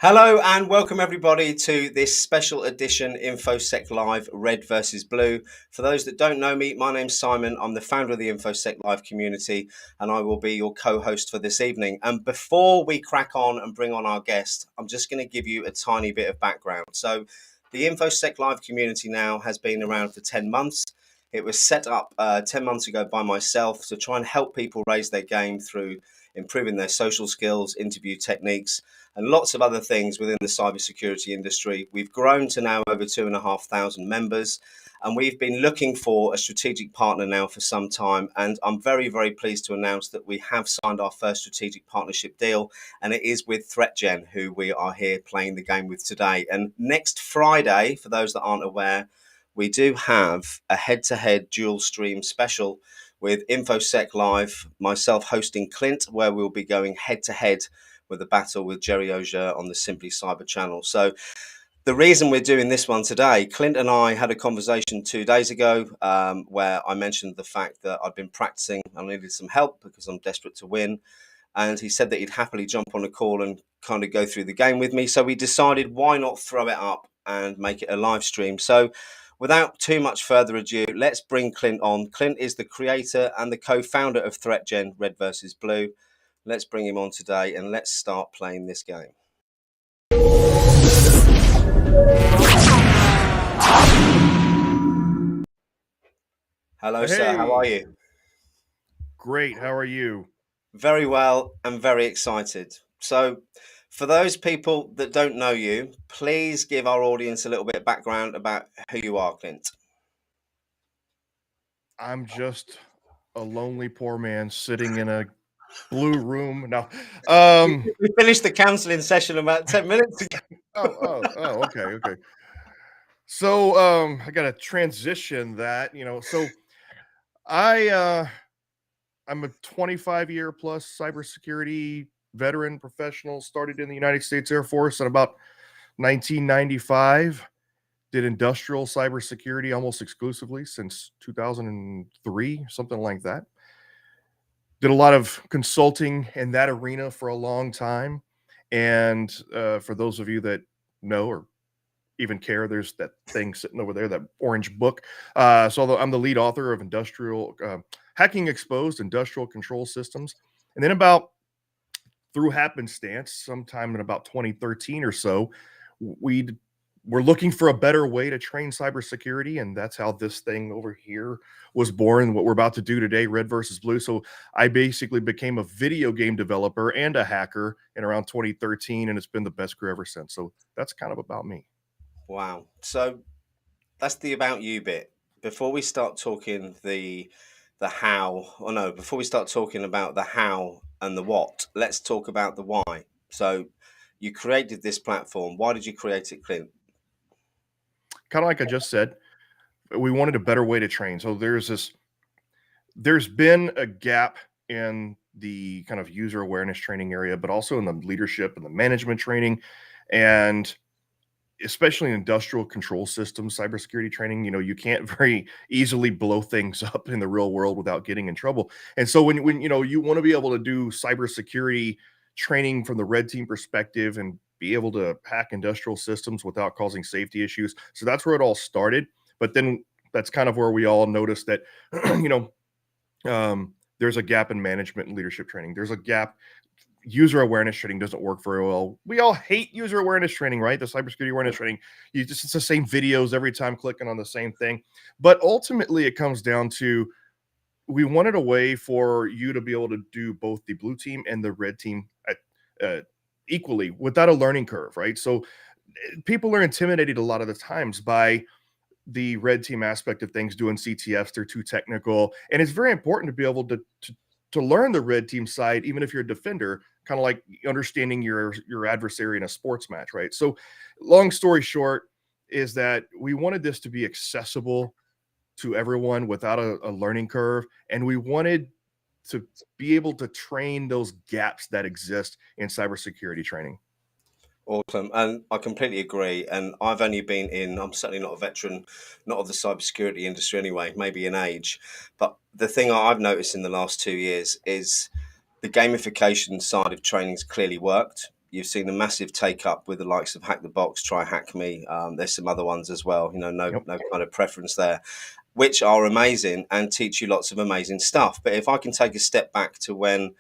Hello and welcome everybody to this special edition InfoSec Live Red versus Blue. For those that don't know me, my name's Simon. I'm the founder of the InfoSec Live community and I will be your co-host for this evening. And before we crack on and bring on our guest, I'm just going to give you a tiny bit of background. So the InfoSec Live community now has been around for 10 months. It was set up 10 months ago by myself to try and help people raise their game through improving their social skills, interview techniques, and lots of other things within the cybersecurity industry. We've grown to now over 2,500 members, and we've been looking for a strategic partner now for some time. And I'm very, very pleased to announce that we have signed our first strategic partnership deal, and it is with ThreatGEN, who we are here playing the game with today. And next Friday, for those that aren't aware, we do have a head-to-head dual stream special with InfoSec Live, myself hosting Clint, where we'll be going head-to-head with a battle with Jerry Auger on the Simply Cyber channel. So the reason we're doing this one today, Clint and I had a conversation 2 days ago where I mentioned the fact that I'd been practicing. I needed some help because I'm desperate to win. And he said that he'd happily jump on a call and kind of go through the game with me. So we decided, why not throw it up and make it a live stream? So without too much further ado, let's bring Clint on. Clint is the creator and the co-founder of ThreatGEN Red versus Blue. Let's bring him on today and let's start playing this game. Hello, sir. How are you? Great. How are you? Very well and very excited. So for those people that don't know you, please give our audience a little bit of background about who you are, Clint. I'm just a lonely poor man sitting in a blue room. No. We finished the counseling session about 10 minutes ago. Okay. So I gotta transition that, So I I'm a 25-year plus cybersecurity veteran professional, started in the United States Air Force in about 1995. Did industrial cybersecurity almost exclusively since 2003, something like that. Did a lot of consulting in that arena for a long time. And for those of you that know or even care, there's that thing sitting over there, that orange book. So I'm the lead author of Industrial Hacking Exposed Industrial Control Systems. And then about through happenstance, sometime in about 2013 or so, we're looking for a better way to train cybersecurity, and that's how this thing over here was born. What we're about to do today, Red versus Blue. So I basically became a video game developer and a hacker in around 2013, and it's been the best career ever since. So that's kind of about me. Wow. So that's the about you bit. Before we start talking before we start talking about the how and the what, let's talk about the why. So you created this platform. Why did you create it, Clint? Kind of like I just said, we wanted a better way to train. So there's been a gap in the kind of user awareness training area, but also in the leadership and the management training, and especially in industrial control systems, cybersecurity training. You can't very easily blow things up in the real world without getting in trouble. And so when you want to be able to do cybersecurity training from the red team perspective and be able to hack industrial systems without causing safety issues. So that's where it all started. But then that's kind of where we all noticed that, there's a gap in management and leadership training. There's a gap. User awareness training doesn't work very well. We all hate user awareness training, right? The cybersecurity awareness training. It's the same videos every time, clicking on the same thing. But ultimately, it comes down to, we wanted a way for you to be able to do both the blue team and the red team equally without a learning curve, right? So people are intimidated a lot of the times by the red team aspect of things, doing CTFs. They're too technical, and it's very important to be able to learn the red team side, even if you're a defender, kind of like understanding your adversary in a sports match, right? So long story short is that we wanted this to be accessible to everyone without a learning curve, and we wanted to be able to train those gaps that exist in cybersecurity training. Awesome. And I completely agree. And I'm certainly not a veteran, not of the cybersecurity industry anyway, maybe in age. But the thing I've noticed in the last 2 years is the gamification side of training's clearly worked. you've seen a massive take up with the likes of Hack the Box, Try Hack Me. There's some other ones as well. No Yep. kind of preference there, which are amazing and teach you lots of amazing stuff. But if I can take a step back to when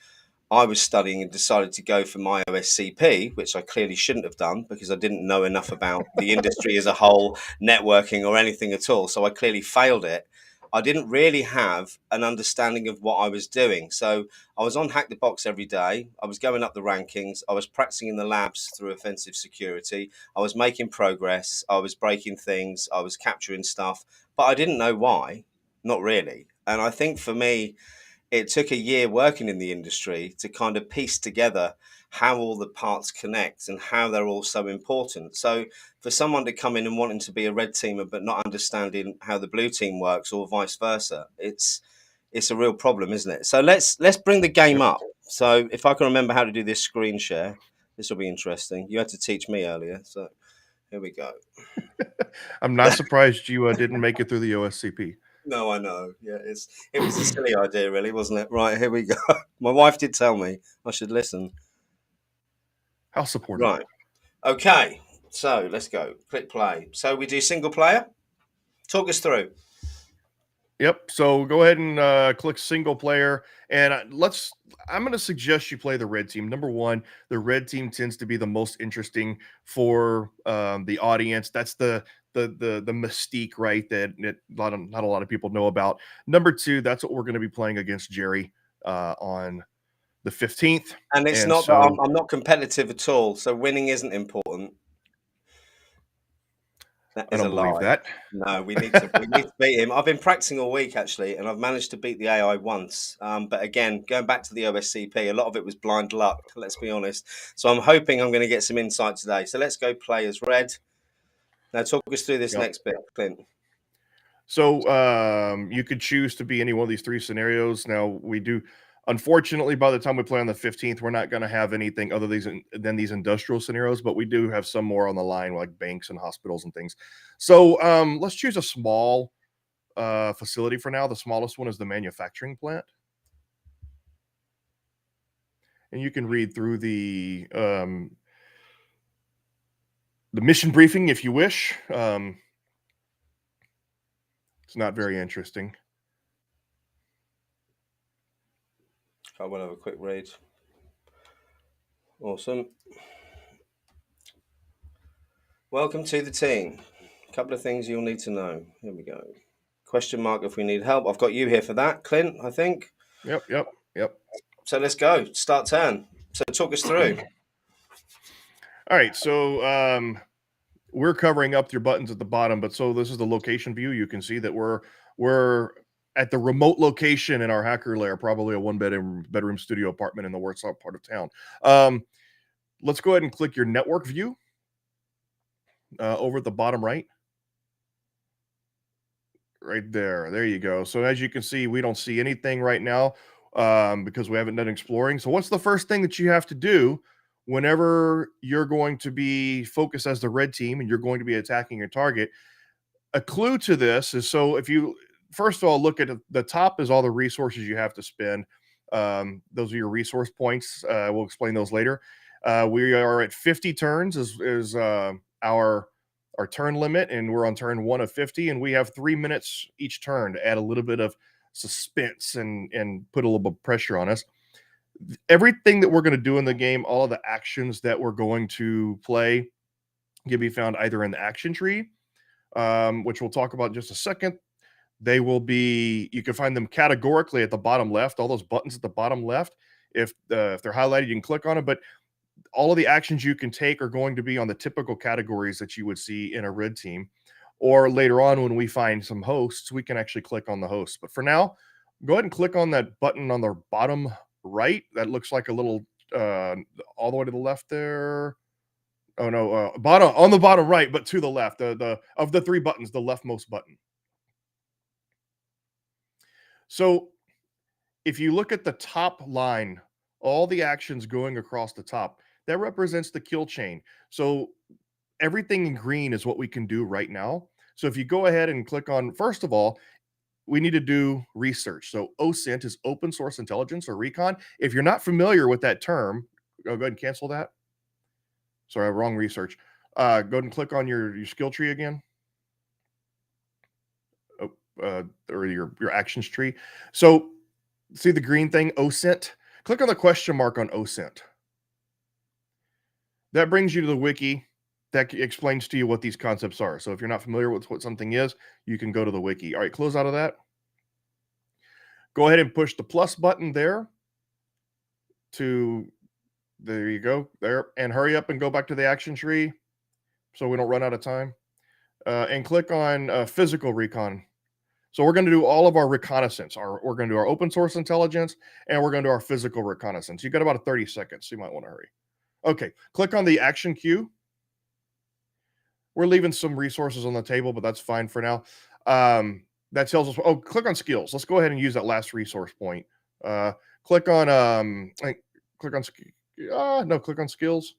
I was studying and decided to go for my OSCP, which I clearly shouldn't have done because I didn't know enough about the industry as a whole, networking or anything at all. So I clearly failed it. I didn't really have an understanding of what I was doing. So I was on Hack the Box every day. I was going up the rankings. I was practicing in the labs through offensive security. I was making progress. I was breaking things. I was capturing stuff, but I didn't know why. Not really. And I think for me, it took a year working in the industry to kind of piece together how all the parts connect and how they're all so important. So for someone to come in and wanting to be a red teamer but not understanding how the blue team works or vice versa, it's a real problem, isn't it? So let's bring the game Yep. up. So if I can remember how to do this screen share, this will be interesting. You had to teach me earlier, so here we go. I'm not surprised you didn't make it through the OSCP. No, I know. Yeah, it was a silly idea, really, wasn't it? Right, here we go. My wife did tell me I should listen. How supportive. Right. Okay. So let's go. Click play. So we do single player. Talk us through. Yep. So go ahead and click single player, and I'm going to suggest you play the red team. Number one, the red team tends to be the most interesting for the audience. That's the mystique, right? That not a lot of people know about. Number two, that's what we're going to be playing against Jerry on the 15th. And it's And not that so I'm not competitive at all. So winning isn't important. That I is a don't believe lie. that. No, we need to beat him. I've been practicing all week actually, and I've managed to beat the AI once. But again, going back to the OSCP, a lot of it was blind luck. Let's be honest. So I'm hoping I'm going to get some insight today. So let's go play as red. Now talk us through this Yep. next bit, Clint. So you could choose to be any one of these three scenarios. Now we do. Unfortunately, by the time we play on the 15th, we're not going to have anything other than these industrial scenarios, but we do have some more on the line, like banks and hospitals and things. So let's choose a small facility for now. The smallest one is the manufacturing plant. And you can read through the mission briefing if you wish. It's not very interesting. I will have a quick read. Awesome. Welcome to the team. A couple of things you'll need to know. Here we go. Question mark if we need help. I've got you here for that, Clint, I think. Yep. So let's go. Start turn. So talk us through. All right. So we're covering up your buttons at the bottom, but so this is the location view. You can see that we're at the remote location in our hacker lair, probably a one-bedroom studio apartment in the worst part of town. Let's go ahead and click your network view over at the bottom right. Right there. There you go. So as you can see, we don't see anything right now because we haven't done exploring. So what's the first thing that you have to do whenever you're going to be focused as the red team and you're going to be attacking your target? A clue to this is, so if you first of all look at the top is all the resources you have to spend. Those are your resource points. We'll explain those later. We are at 50 turns is our turn limit, and we're on turn 1 of 50, and we have 3 minutes each turn to add a little bit of suspense and put a little bit of pressure on us. Everything that we're going to do in the game, all of the actions that we're going to play, can be found either in the action tree, which we'll talk about in just a second. They will be, you can find them categorically at the bottom left, all those buttons at the bottom left. If they're highlighted, you can click on it, but all of the actions you can take are going to be on the typical categories that you would see in a red team. Or later on, when we find some hosts, we can actually click on the hosts. But for now, go ahead and click on that button on the bottom right. That looks like a little all the way to the left there. Oh no, bottom on the bottom right, but to the left. The of the three buttons, the leftmost button. So if you look at the top line, all the actions going across the top, that represents the kill chain. So everything in green is what we can do right now. So if you go ahead and click on, first of all, we need to do research. So OSINT is open source intelligence or recon. If you're not familiar with that term, go ahead and cancel that. Sorry, wrong research. Go ahead and click on your skill tree again. Or your actions tree. So see the green thing, OSINT? Click on the question mark on OSINT. That brings you to the wiki that explains to you what these concepts are. So if you're not familiar with what something is, you can go to the wiki. All right, close out of that. Go ahead and push the plus button there there you go, there, and hurry up and go back to the action tree so we don't run out of time. And click on physical recon. So we're going to do all of our reconnaissance. We're going to do our open source intelligence, and we're going to do our physical reconnaissance. You got about 30 seconds, so you might want to hurry. Okay, click on the action queue. We're leaving some resources on the table, but that's fine for now. That tells us, click on skills. Let's go ahead and use that last resource point. Click on, click on skills.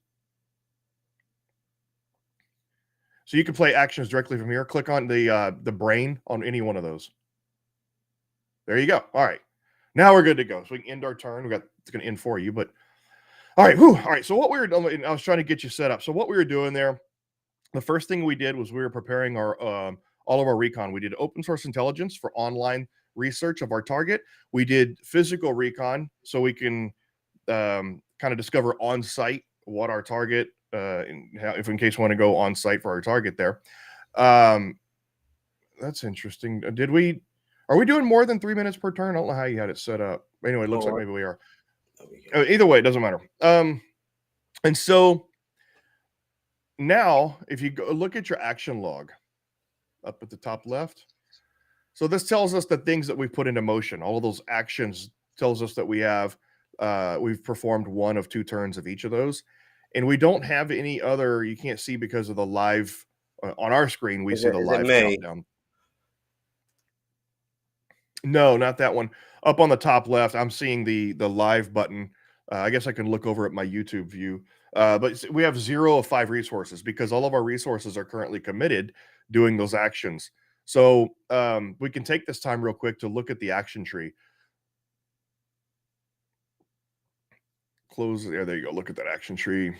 So you can play actions directly from here. Click on the brain on any one of those. There you go. All right. Now we're good to go. So we can end our turn. It's going to end for you, but all right. All right. So what we were doing, I was trying to get you set up. So what we were doing there, the first thing we did was we were preparing our all of our recon. We did open source intelligence for online research of our target. We did physical recon so we can kind of discover on site what our target, if in case we want to go on site for our target there. That's interesting. Are we doing more than 3 minutes per turn? I don't know how you had it set up. Anyway, it looks like maybe we are. Either way, it doesn't matter. And so now, if you go look at your action log up at the top left, so this tells us the things that we've put into motion. All of those actions tells us that we've performed 1 of 2 turns of each of those, and we don't have any other. You can't see because of the live on our screen. We see the live drop down. No, not that one. Up on the top left, I'm seeing the live button. I guess I can look over at my YouTube view. But we have 0 of 5 resources because all of our resources are currently committed doing those actions. So we can take this time real quick to look at the action tree. Close there. There you go. Look at that action tree.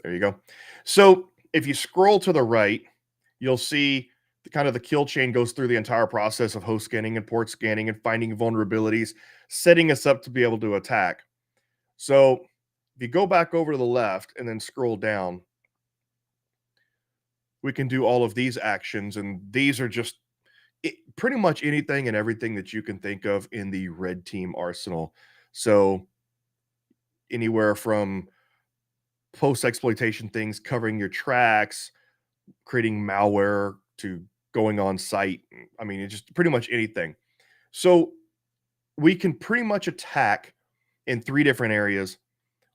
There you go. So if you scroll to the right, you'll see the kill chain goes through the entire process of host scanning and port scanning and finding vulnerabilities, setting us up to be able to attack. So if you go back over to the left and then scroll down, we can do all of these actions. And these are just pretty much anything and everything that you can think of in the red team arsenal. So anywhere from post-exploitation things, covering your tracks, creating malware, to going on site. I mean, it's just pretty much anything. So we can pretty much attack in 3 different areas.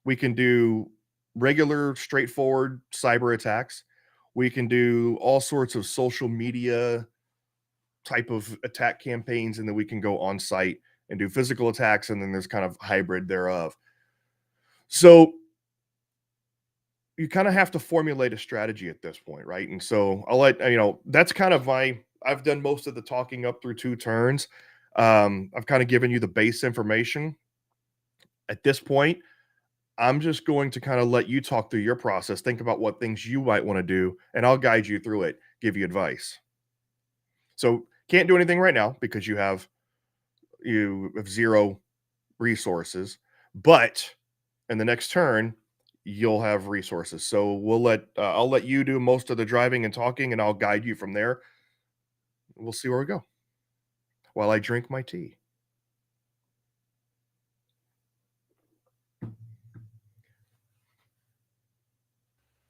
We can do regular, straightforward cyber attacks. We can do all sorts of social media type of attack campaigns, and then we can go on site and do physical attacks, and then there's kind of hybrid thereof. So you kind of have to formulate a strategy at this point, right? And so I'll let that's kind of I've done most of the talking up through 2 turns. I've kind of given you the base information. At this point, I'm just going to kind of let you talk through your process, think about what things you might want to do, and I'll guide you through it, give you advice. So can't do anything right now because you have 0 resources, but in the next turn, you'll have resources. So I'll let you do most of the driving and talking, and I'll guide you from there. We'll see where we go while I drink my tea.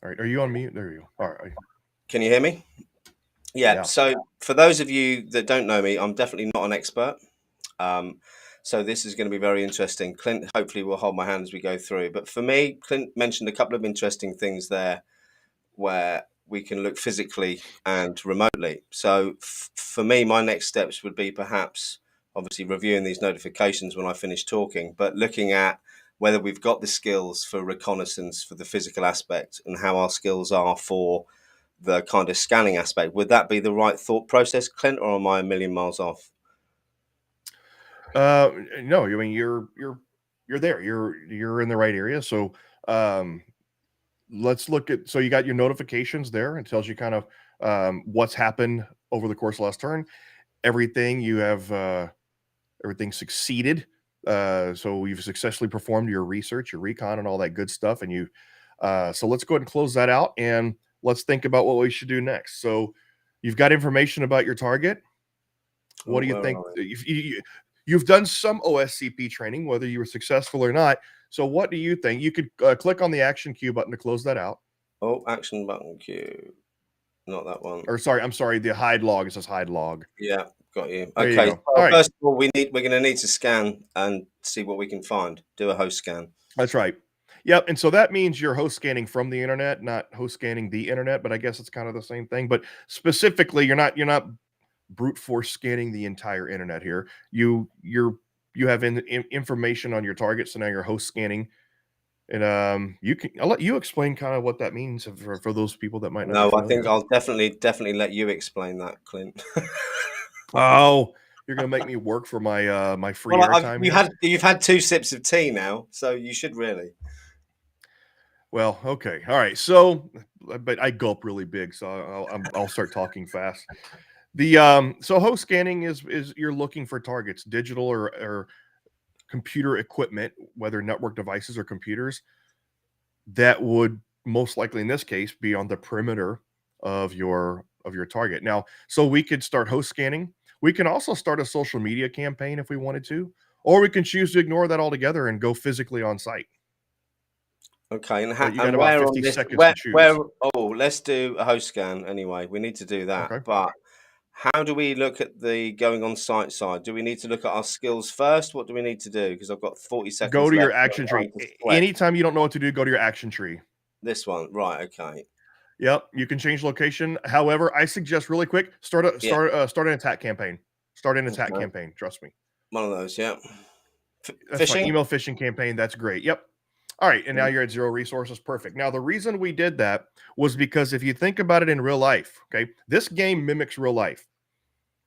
All right, are you on mute? There you go. All right. Can you hear me? Yeah. So for those of you that don't know me, I'm definitely not an expert. So this is going to be very interesting. Clint hopefully will hold my hand as we go through. But for me, Clint mentioned a couple of interesting things there where we can look physically and remotely. So for me, my next steps would be perhaps obviously reviewing these notifications when I finish talking, but looking at whether we've got the skills for reconnaissance for the physical aspect and how our skills are for the kind of scanning aspect. Would that be the right thought process, Clint, or am I a million miles off? No, I mean you're there. You're in the right area. So let's look at, so you got your notifications there. It tells you kind of what's happened over the course of last turn. Everything you have, everything succeeded. So you've successfully performed your research, your recon, and all that good stuff. And so let's go ahead and close that out, and let's think about what we should do next. So you've got information about your target. What do you think? You've done some OSCP training, whether you were successful or not. So what do you think? You could click on the action queue button to close that out. Oh, action button queue. Not that one. Or sorry, I'm sorry, the hide log. It says hide log. Yeah, got you. There you Okay. go. So All right. first of all, we're going to need to scan and see what we can find. Do a host scan. That's right. Yep. And so that means you're host scanning from the internet, not host scanning the internet, but I guess it's kind of the same thing. But specifically, you're not brute force scanning the entire internet here. You have information on your target, so now you're host scanning. And I'll let you explain kind of what that means for those people that might not be No, I familiar. think I'll definitely let you explain that, Clint. Oh, you're gonna make me work for my free airtime here. You've had 2 sips of tea now, so you should really. Well, okay, all right. So, but I gulp really big, so I'll start talking fast. So host scanning is you're looking for targets, digital or computer equipment, whether network devices or computers, that would most likely in this case be on the perimeter of your target. Now, so we could start host scanning. We can also start a social media campaign if we wanted to, or we can choose to ignore that altogether and go physically on site. Okay, But you got and about where on 50 this? seconds to choose. Let's do a host scan anyway. We need to do that, Okay. but how do we look at the going on site side? Do we need to look at our skills first? What do we need to do? Because I've got 40 Go seconds to your left. action I'm tree. to sweat. Anytime you don't know what to do, go to your action tree. This one, right? Okay. Yep, you can change location. However, I suggest really quick Yeah. start an attack campaign. Start an attack Okay. campaign. Trust me. One of those. Yeah. That's fine. Fishing. Email phishing campaign. That's great. Yep. All right. And now you're at 0 resources. Perfect. Now, the reason we did that was because if you think about it in real life, okay, this game mimics real life.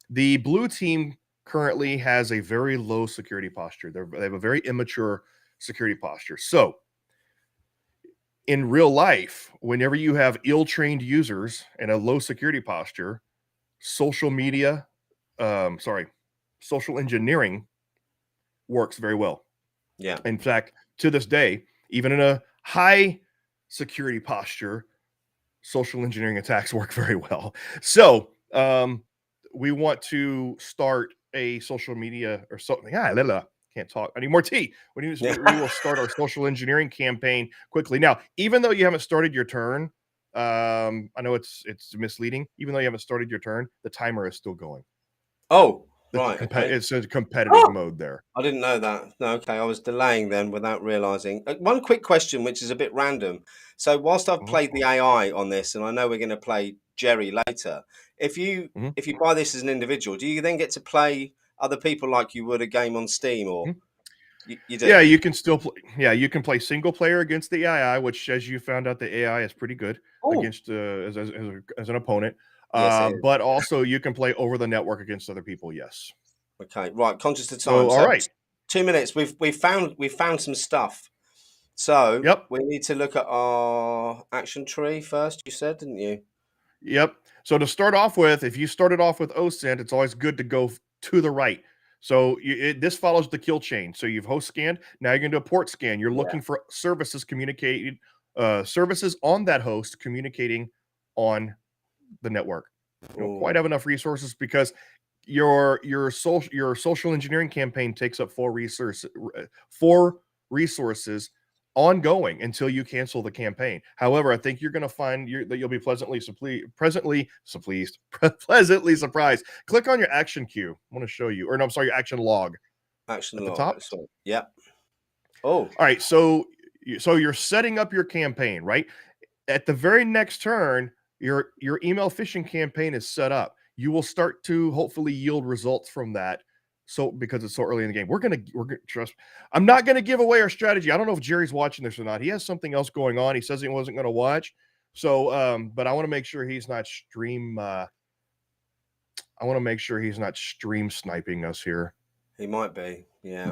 The blue team currently has a very low security posture. They have a very immature security posture. So, in real life, whenever you have ill trained users and a low security posture, social media, social engineering works very well. Yeah. In fact, to this day, even in a high security posture, social engineering attacks work very well. So we want to start a social media or something. Can't talk. I need more tea. We will start our social engineering campaign quickly. Now, even though you haven't started your turn, I know it's misleading. Even though you haven't started your turn, the timer is still going. Oh, right. Okay. It's a competitive mode there. I didn't know that. No, okay. I was delaying then without realizing. One quick question, which is a bit random. So, whilst I've Mhm, played the AI on this, and I know we're going to play Jerry later, mhm, if you buy this as an individual, do you then get to play other people like you would a game on Steam, or mhm. you Yeah, do? you can still play. Yeah, you can play single player against the AI, which, as you found out, the AI is pretty good Oh, against as an opponent. yes, it is. But also you can play over the network against other people. Yes. Okay, right. Conscious of time. So, all So, right. 2 minutes. We've found some stuff. So Yep. we need to look at our action tree first. You said, didn't you? Yep. So to start off with, if you started off with OSINT, it's always good to go to the right. So this follows the kill chain. So you've host scanned. Now you're going to do a port scan. You're Yeah. looking for services communicating, services on that host communicating on the network. You don't quite Oh, have enough resources because your social engineering campaign takes up four resources ongoing until you cancel the campaign. However, I think you're going to find that you'll be pleasantly surprised. Click on your action queue. I want to show you, or no, I'm sorry, your action log action at the log. top. So, yeah. Oh, All right, so you're setting up your campaign, right? At the very next turn, your email phishing campaign is set up. You will start to hopefully yield results from that. So because it's so early in the game, we're gonna trust. I'm not gonna give away our strategy. I don't know if Jerry's watching this or not. He has something else going on. He says he wasn't gonna watch. So, but I want to make sure he's not stream. I want to make sure he's not stream sniping us here. he might be. Yeah.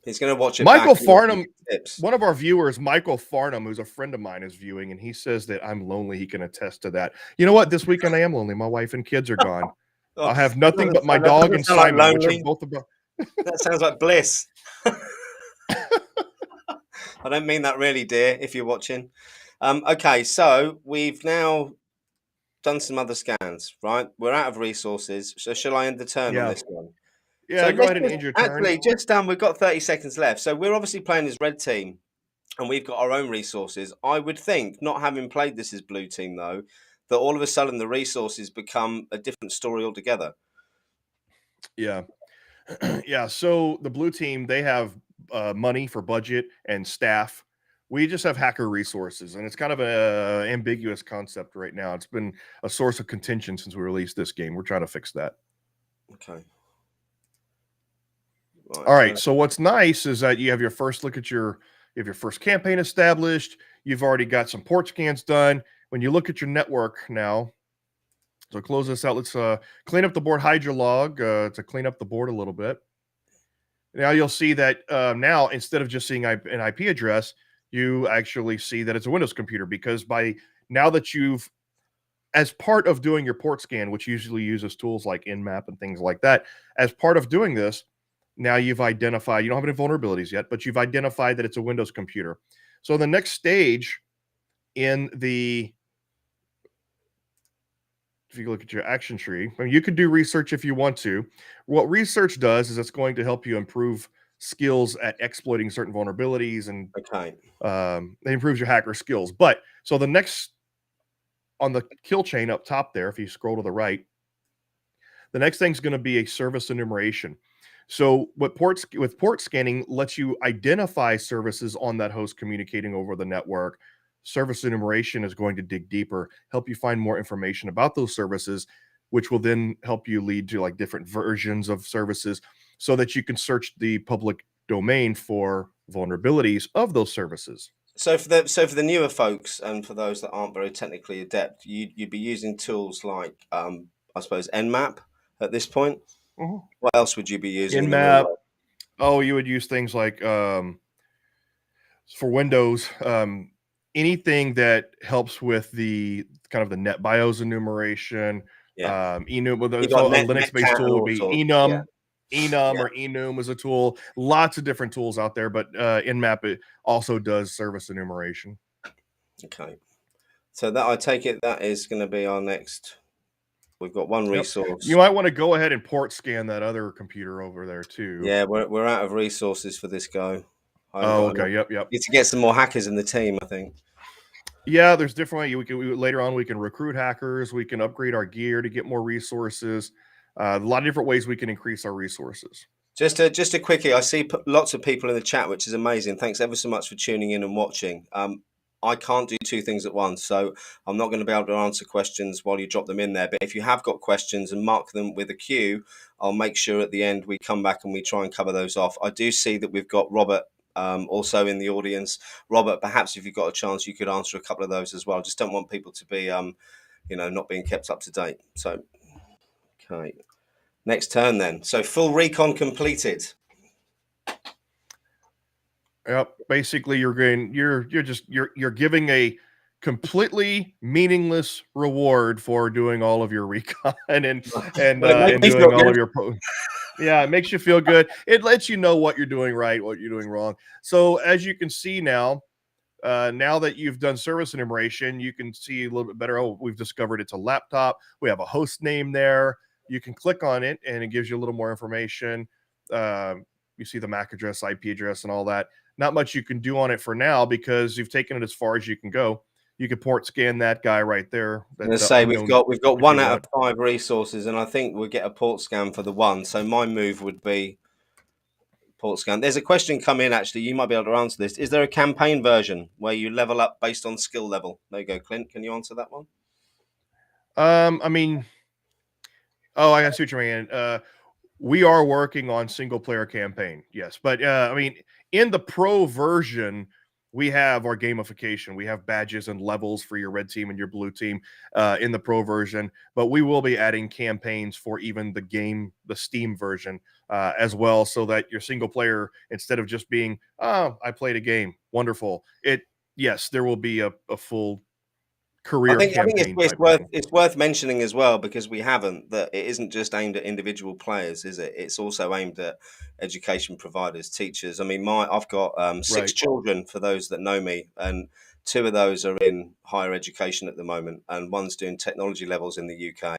He's going to watch it Michael back. And Farnham, tips. one of our viewers, Michael Farnham, who's a friend of mine, is viewing, and he says that I'm lonely. He can attest to that. You know what? This weekend I am lonely. My wife and kids are gone. Oh, I'll have nothing but my that dog doesn't and sound like Simon, which are lonely. both about. That sounds like bliss. I don't mean that really, dear, if you're watching. Okay, so we've now done some other scans, right? We're out of resources. So shall I end the turn on Yeah. this one? So Yeah, go let's ahead and end your turn. actually just we've got 30 seconds left. So we're obviously playing as red team and we've got our own resources. I would think, not having played this as blue team though, that all of a sudden the resources become a different story altogether. Yeah. Yeah. So the blue team, they have money for budget and staff. We just have hacker resources, and it's kind of a ambiguous concept right now. It's been a source of contention since we released this game. We're trying to fix that. Okay. All right. So what's nice is that you have your first look at you have your first campaign established. You've already got some port scans done. When you look at your network now, so close this out. Let's clean up the board, hide your log to clean up the board a little bit. Now you'll see that now instead of just seeing an IP address, you actually see that it's a Windows computer, because by now that you've, as part of doing your port scan, which usually uses tools like Nmap and things like that, as part of doing this, now you've identified, you don't have any vulnerabilities yet, but you've identified that it's a Windows computer. So the next stage in the, if you look at your action tree, I mean, you could do research if you want to. What research does is it's going to help you improve skills at exploiting certain vulnerabilities, and Okay. it improves your hacker skills. But so the next on the kill chain up top there, if you scroll to the right, the next thing is going to be a service enumeration. So what with port scanning lets you identify services on that host communicating over the network. Service enumeration is going to dig deeper, help you find more information about those services, which will then help you lead to like different versions of services so that you can search the public domain for vulnerabilities of those services. So for the newer folks and for those that aren't very technically adept, you'd be using tools like I suppose Nmap at this point. Mhm. What else would you be using in the real Nmap. world? Oh, you would use things like for Windows, anything that helps with the kind of the NetBIOS enumeration. Yeah, you Enum, got so a Linux-based Netcat and tool would all be sorts. Yeah, Enum yeah. or Enum is a tool. Lots of different tools out there, but Nmap it also does service enumeration. Okay. So that I take it that is going to be our next. We've got one Yep. resource. You might want to go ahead and port scan that other computer over there too. Yeah, we're out of resources for this go. I haven't Oh, got enough. okay. Yep. Need to get some more hackers in the team, I think. Yeah, there's different ways later on we can recruit hackers, we can upgrade our gear to get more resources. A lot of different ways we can increase our resources. Just a quickie. I see lots of people in the chat, which is amazing. Thanks ever so much for tuning in and watching. I can't do two things at once, so I'm not going to be able to answer questions while you drop them in there. But if you have got questions and mark them with a Q, I'll make sure at the end we come back and we try and cover those off. I do see that we've got Robert also in the audience. Robert, perhaps if you've got a chance, you could answer a couple of those as well. Just don't want people to be, not being kept up to date. So, okay. Next turn then. So full recon completed. Yep. Basically, you're giving a completely meaningless reward for doing all of your recon and Well, it makes me feel doing all of good. your yeah, it makes you feel good. It lets you know what you're doing right, what you're doing wrong. So as you can see now, now that you've done service enumeration, you can see a little bit better. Oh, we've discovered it's a laptop. We have a host name there. You can click on it and it gives you a little more information. You see the MAC address, IP address, and all that. Not much you can do on it for now because you've taken it as far as you can go. You can port scan that guy right there. I'm going That to say we've unknown, got if you one out want. of 5 resources, and I think we'll get a port scan for the one. So my move would be port scan. There's a question come in actually. You might be able to answer this. Is there a campaign version where you level up based on skill level? There you go, Clint. Can you answer that one? I mean, oh, I see what you mean. We are working on single player campaign, yes, but I mean, in the pro version, we have our gamification. We have badges and levels for your red team and your blue team in the pro version, but we will be adding campaigns for even the Steam version as well, so that your single player, instead of just being, oh, I played a game, wonderful. Yes, there will be a full I career think campaign it's type worth thing. mentioning as well, because we haven't, that it isn't just aimed at individual players, is it? It's also aimed at education providers, teachers. I mean, I've got six Right. children, for those that know me, and two of those are in higher education at the moment, and one's doing technology levels in the UK,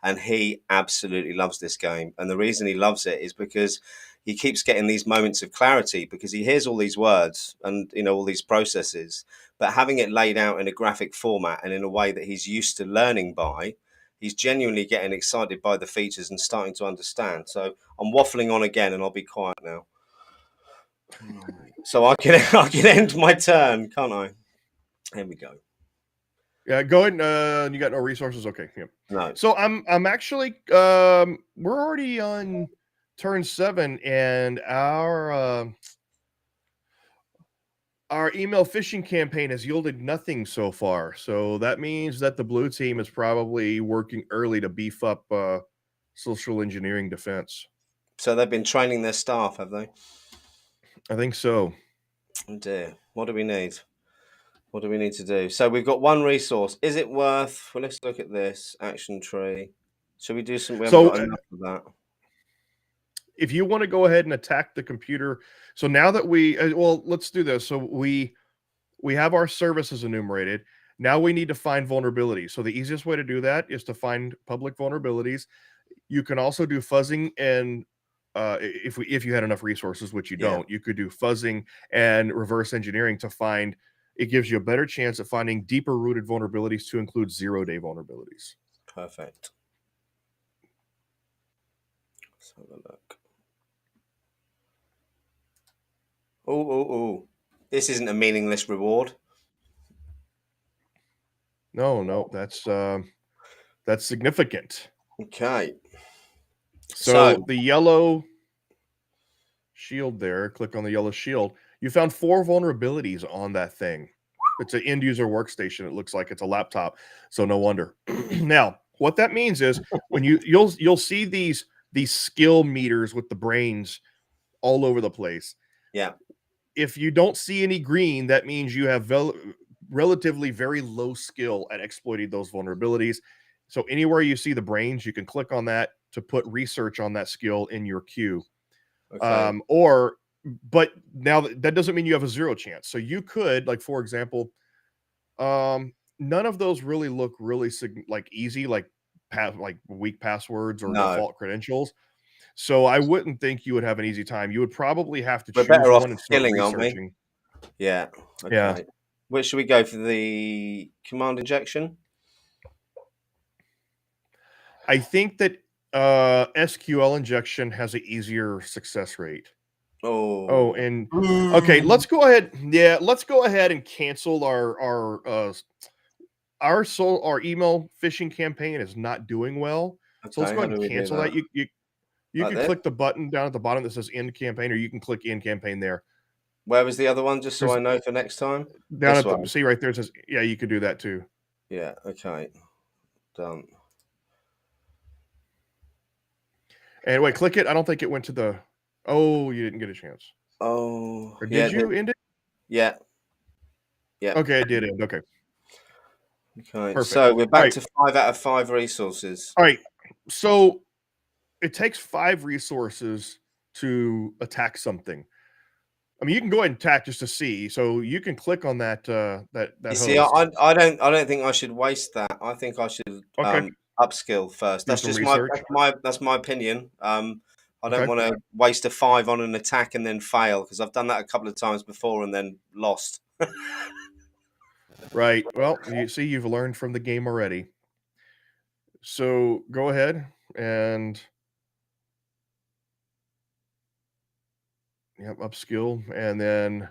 and he absolutely loves this game. And the reason he loves it is because he keeps getting these moments of clarity, because he hears all these words and all these processes, but having it laid out in a graphic format and in a way that he's used to learning by, he's genuinely getting excited by the features and starting to understand. So I'm waffling on again, and I'll be quiet now. So I can I can end my turn, can't I? Here we go. Yeah, go ahead. You got no resources? Okay. Yeah. No. So I'm actually we're already on turn 7, and our email phishing campaign has yielded nothing so far. So that means that the blue team is probably working early to beef up social engineering defense. So they've been training their staff, have they? I think so. Oh dear. What do we need? What do we need to do? So we've got one resource. Is it worth? Well, let's look at this action tree. Should we do some? We haven't So got enough of that. if you want to go ahead and attack the computer, so now that well, let's do this. So we have our services enumerated. Now we need to find vulnerabilities. So the easiest way to do that is to find public vulnerabilities. You can also do fuzzing, and if you had enough resources, which you Yeah. don't, you could do fuzzing and reverse engineering to find. It gives you a better chance at finding deeper rooted vulnerabilities to include 0-day vulnerabilities. Perfect. Let's have a look. Oh. This isn't a meaningless reward. No, that's significant. Okay. So, So the yellow shield there, click on the yellow shield. You found 4 vulnerabilities on that thing. It's an end user workstation. It looks like it's a laptop, so no wonder. Now, what that means is when you'll see these skill meters with the brains all over the place. yeah. If you don't see any green, that means you have relatively very low skill at exploiting those vulnerabilities. So anywhere you see the brains, you can click on that to put research on that skill in your queue. Okay. But now that doesn't mean you have a 0 chance. So you could, like, for example, none of those really look really like easy, like weak passwords or No, default credentials. So I wouldn't think you would have an easy time. You would probably have to we're choose better off one and start skilling, aren't we? researching. Yeah. Yeah. Okay. Which should we go for, the command injection? I think that SQL injection has an easier success rate. Oh, Oh. and okay, let's go ahead. Yeah, let's go ahead and cancel our email phishing campaign is not doing well. So let's Okay. go How ahead do and we do cancel that. that? You Like could this? click the button down at the bottom that says end campaign, or you can click end campaign there. Where was the other one? Just so There's I know for next time. down This at the one. see right there, it says, yeah, you could do that too. Yeah. Okay. Done. And wait, click it. I don't think it went to the. Oh, you didn't get a chance. Oh. Or Yeah. did you end it? Yeah. Yeah. Okay, it did end. Okay, Okay. perfect. So we're All back right, to 5 out of 5 resources. all right. So it takes 5 resources to attack something. I mean, you can go ahead and attack just to see. So you can click on that You that see, host. I don't think I should waste that. I think I should Okay, upskill first. do That's some just research. that's my opinion. I don't Okay, want to waste a 5 on an attack and then fail, because I've done that a couple of times before and then lost. right. Well, you see, you've learned from the game already. So go ahead and yep, upskill, and then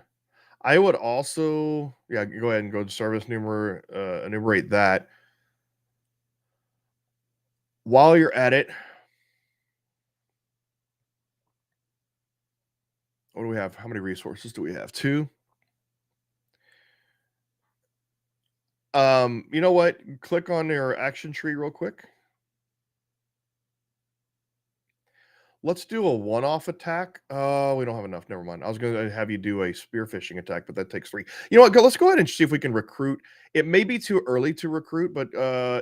I would also go ahead and go to service enumerate that. While you're at it, what do we have? How many resources do we have? 2. You know what? Click on your action tree real quick. Let's do a one-off attack. Oh, we don't have enough. Never mind. I was going to have you do a spear phishing attack, but that takes 3. You know what? Let's go ahead and see if we can recruit. It may be too early to recruit, but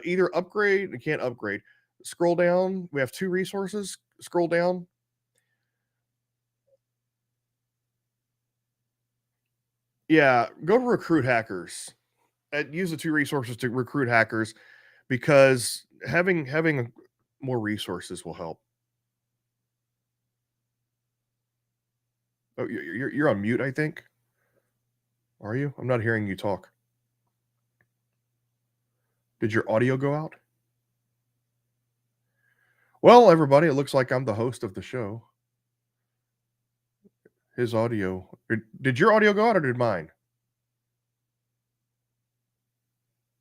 either upgrade. We can't upgrade. Scroll down. We have 2 resources. Scroll down. Yeah, go to recruit hackers. Use the 2 resources to recruit hackers, because having more resources will help. Oh, you're on mute, I think. Are you? I'm not hearing you talk. Did your audio go out? Well, everybody, it looks like I'm the host of the show. His audio. Did your audio go out or did mine?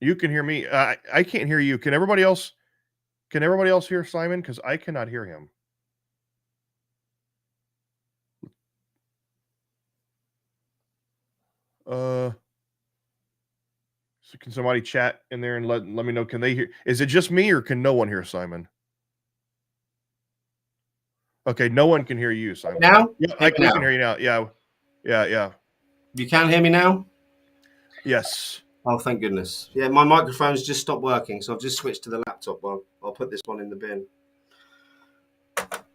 You can hear me. I can't hear you. Can everybody else hear Simon? Because I cannot hear him. So can somebody chat in there and let me know? Can they hear? Is it just me or can no one hear Simon? Okay, no one can hear you, Simon. Now? Yeah, we can hear you now. Yeah. You can hear me now? Yes. Oh, thank goodness. Yeah, my microphone's just stopped working, so I've just switched to the laptop one. I'll put this one in the bin.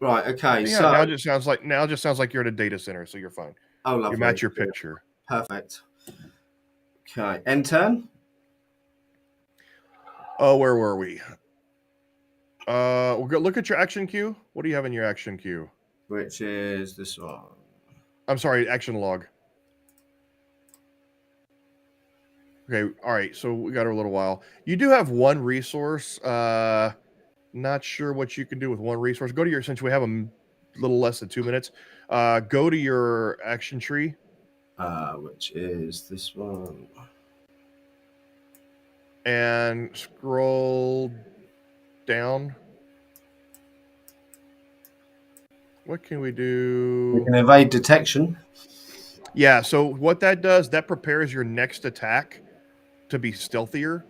Right, okay. Yeah, so now it just sounds like you're at a data center, so you're fine. Oh, lovely. You match your picture. Perfect. Okay, end turn. Oh, where were we? We'll go look at your action queue. What do you have in your action queue? Which is this one. I'm sorry, action log. Okay, all right. So we got a little while. You do have 1 resource. Not sure what you can do with 1 resource. Go to your, since we have a little less than 2 minutes. Go to your action tree. Which is this one. And scroll down. What can we do? We can evade detection. Yeah, so what that does, that prepares your next attack to be stealthier.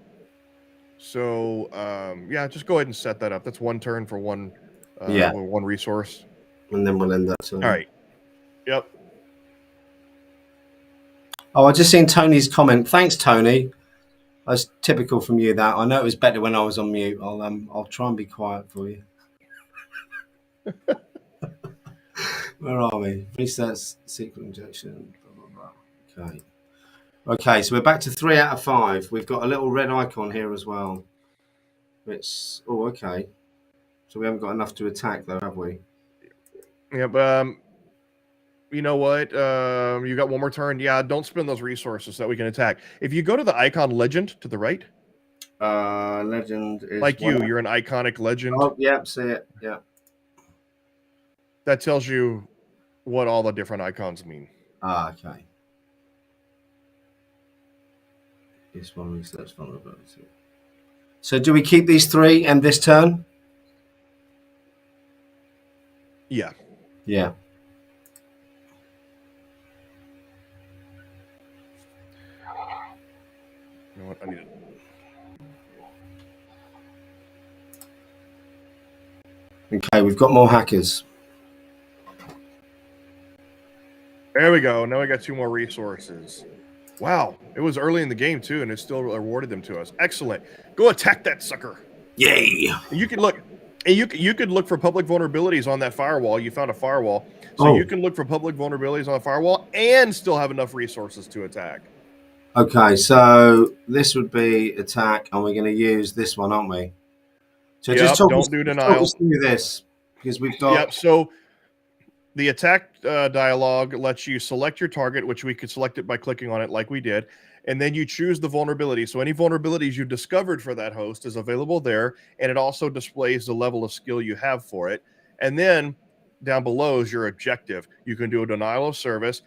So yeah, just go ahead and set that up. That's 1 turn for 1 1 resource. And then we'll end that turn. All right. Yep. Oh, I just seen Tony's comment. Thanks, Tony. That's typical from you. That I know it was better when I was on mute. I'll try and be quiet for you. Where are we? Resets, SQL injection, blah, blah, blah. Okay. Okay, so we're back to 3 out of 5. We've got a little red icon here as well. It's, oh, okay. So we haven't got enough to attack though, have we? Yep. You know what? You got 1 more turn. Yeah, don't spend those resources so that we can attack. If you go to the icon legend to the right. Legend is like you're an iconic legend. Oh, yep, see it. Yeah. That tells you what all the different icons mean. Okay. This one resets vulnerability. So do we keep these 3 and this turn? Yeah. Yeah. You know what? I need it. Okay, we've got more hackers. There we go. Now we got 2 more resources. Wow, it was early in the game too, and it still awarded them to us. Excellent. Go attack that sucker. Yay! And you can look. And you could look for public vulnerabilities on that firewall. You found a firewall, so you can look for public vulnerabilities on a firewall and still have enough resources to attack. Okay, so this would be attack, and we're going to use this one, aren't we? So just talk us through this, because we've got. Yep. So the attack dialog lets you select your target, which we could select it by clicking on it, like we did, and then you choose the vulnerability. So any vulnerabilities you discovered for that host is available there, and it also displays the level of skill you have for it. And then down below is your objective. You can do a denial of service,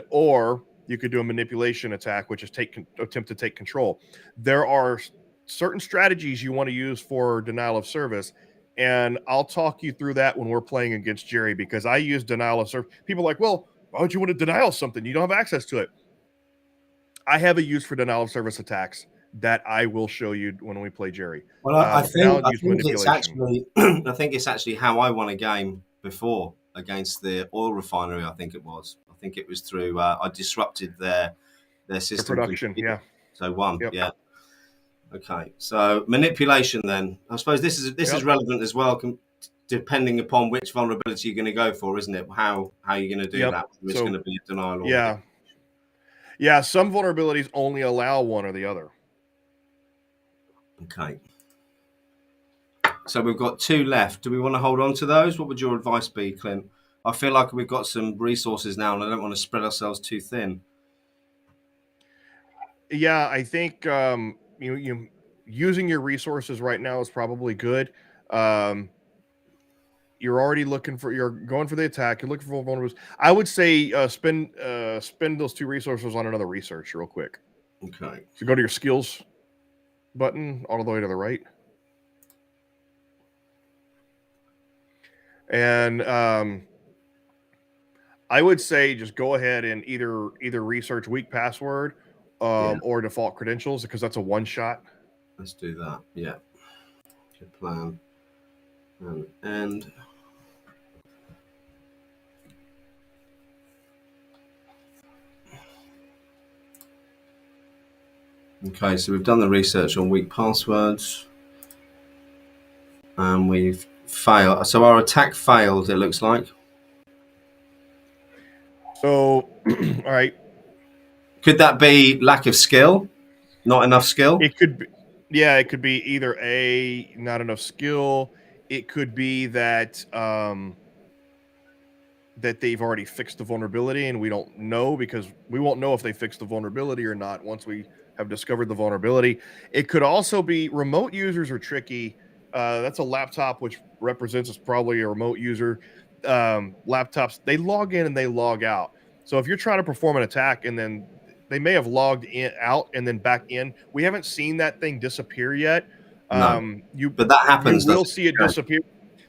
or you could do a manipulation attack, which is attempt to take control. There are certain strategies you want to use for denial of service, and I'll talk you through that when we're playing against Jerry, because I use denial of service. People are like, well, why would you want to denial something? You don't have access to it. I have a use for denial of service attacks. that I will show you when we play Jerry. Well, But for now, use it's manipulation. actually I think it's actually how I won a game before against the oil refinery. I think it was. I think it was through I disrupted their The system production, completely. yeah. So won. Yep. Yeah. Okay. So manipulation. Then I suppose this is Yep. relevant as well, depending upon which vulnerability you're going to go for, isn't it? How you're going to do Yep. that? Whether it's So going to be a denial or yeah, yeah. Some vulnerabilities only allow one or the other. okay. So we've got two left. Do we want to hold on to those? What would your advice be, Clint? I feel like we've got some resources now, and I don't want to spread ourselves too thin. Yeah, I think you using your resources right now is probably good. You're already you're going for the attack. You're looking for vulnerabilities. I would say spend those 2 resources on another research real quick. Okay. So go to your skills button all the way to the right, and I would say just go ahead and either research weak password or default credentials, because that's a one shot. Let's do that. Yeah. Good plan. And okay, so we've done the research on weak passwords, and we've failed. So our attack failed. It looks like. So, all right. Could that be lack of skill? Not enough skill? It could be, yeah, it could be either A, not enough skill. It could be that that they've already fixed the vulnerability and we don't know, because we won't know if they fixed the vulnerability or not once we have discovered the vulnerability. It could also be remote users are tricky. That's a laptop, which represents as probably a remote user. Laptops, they log in and they log out. So if you're trying to perform an attack and then they may have logged in out and then back in, we haven't seen that thing disappear yet. No. You But that you happens, will doesn't see it it? disappear.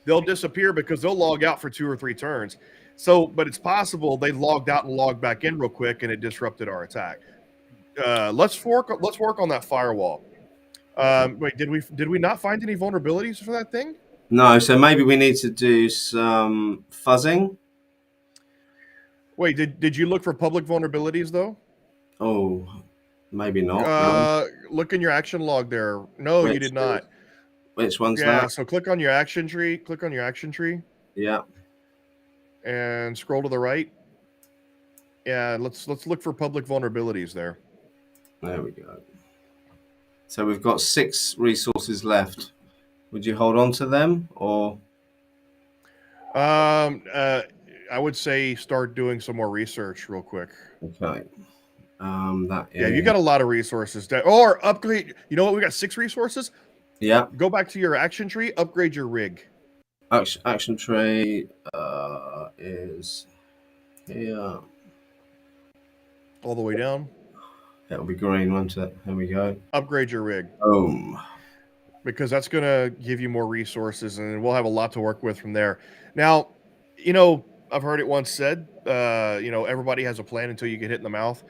They'll disappear because they'll log out for 2 or 3 turns. So, but it's possible they logged out and logged back in real quick, and it disrupted our attack. Let's work on that firewall. Wait, did we not find any vulnerabilities for that thing? No, so maybe we need to do some fuzzing. Wait, did you look for public vulnerabilities though? Oh, maybe not. No. Look in your action log there. No, you did not. Which one's Yeah, that? so click on your action tree. Click on your action tree. Yeah. And scroll to the right. Yeah, let's look for public vulnerabilities there. There we go. So we've got 6 resources left. Would you hold on to them, or? I would say start doing some more research real quick. Okay. Yeah, you got a lot of resources. Or upgrade. You know what? We got 6 resources. Yeah. Go back to your action tree. Upgrade your rig. Action tree is here. All the way down. It'll be green, won't it? Here we go. Upgrade your rig. Boom. Because that's going to give you more resources, and we'll have a lot to work with from there. Now, you know, I've heard it once said, everybody has a plan until you get hit in the mouth.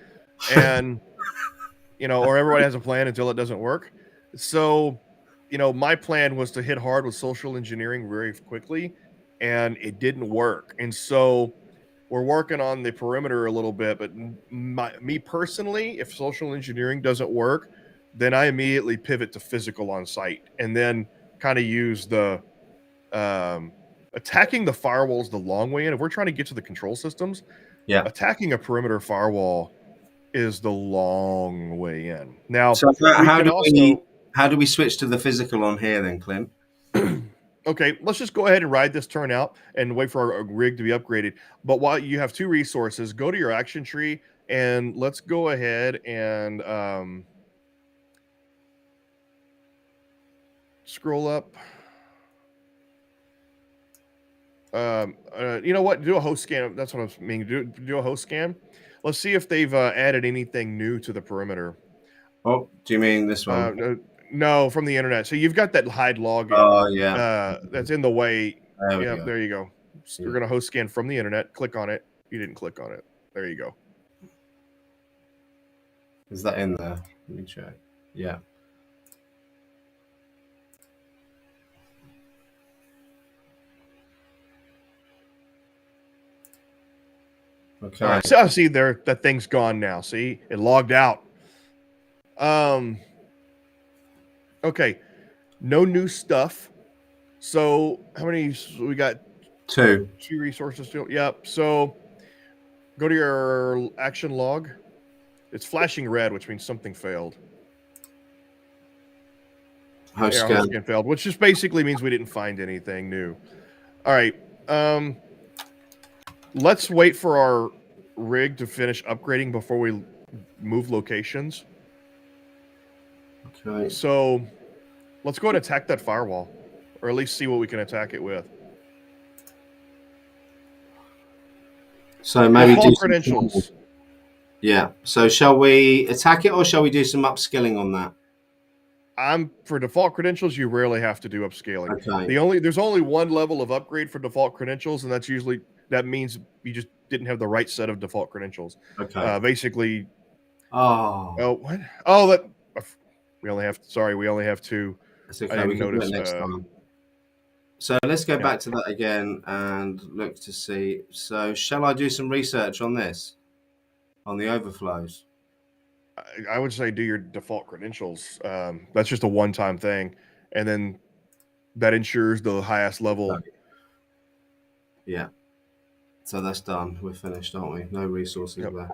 And, or everybody has a plan until it doesn't work. So, my plan was to hit hard with social engineering very quickly, and it didn't work. And so we're working on the perimeter a little bit, but me personally, if social engineering doesn't work, then I immediately pivot to physical on site, and then kind of use the attacking the firewalls the long way in. If we're trying to get to the control systems, attacking a perimeter firewall is the long way in. Now, so how do we switch to the physical on here then, Clint? Okay, let's just go ahead and ride this turn out and wait for our rig to be upgraded. But while you have 2 resources, go to your action tree and let's go ahead and scroll up. You know what? Do a host scan. That's what I mean. Do a host scan. Let's see if they've added anything new to the perimeter. Oh, do you mean this one? No, from the internet. So you've got that hide login. Oh, yeah. That's in the way. There you go. So you're going to host scan from the internet. Click on it. You didn't click on it. There you go. Is that in there? Let me check. Yeah. Okay. All right. So I see there that thing's gone now. See, it logged out. Okay. No new stuff. So how many we got? 2. 2 resources still. Yep. So go to your action log. It's flashing red, which means something failed. Host Yeah, scan. host scan failed, which just basically means we didn't find anything new. All right. Let's wait for our rig to finish upgrading before we move locations. Okay. So let's go and attack that firewall, or at least see what we can attack it with. So maybe Default do credentials. Yeah. So shall we attack it, or shall we do some upskilling on that? For default credentials, you rarely have to do upscaling. Okay. There's only one level of upgrade for default credentials, and that means you just didn't have the right set of default credentials. Okay. Basically. Oh, what? Oh, we only have 2. that's okay. I We didn't can do notice. it next time. So let's go Yeah. back to that again and look to see. So shall I do some research on this, on the overflows? I would say do your default credentials. That's just a one-time thing, and then that ensures the highest level. Okay. Yeah. So that's done. We're finished, aren't we? No resources Yep. left.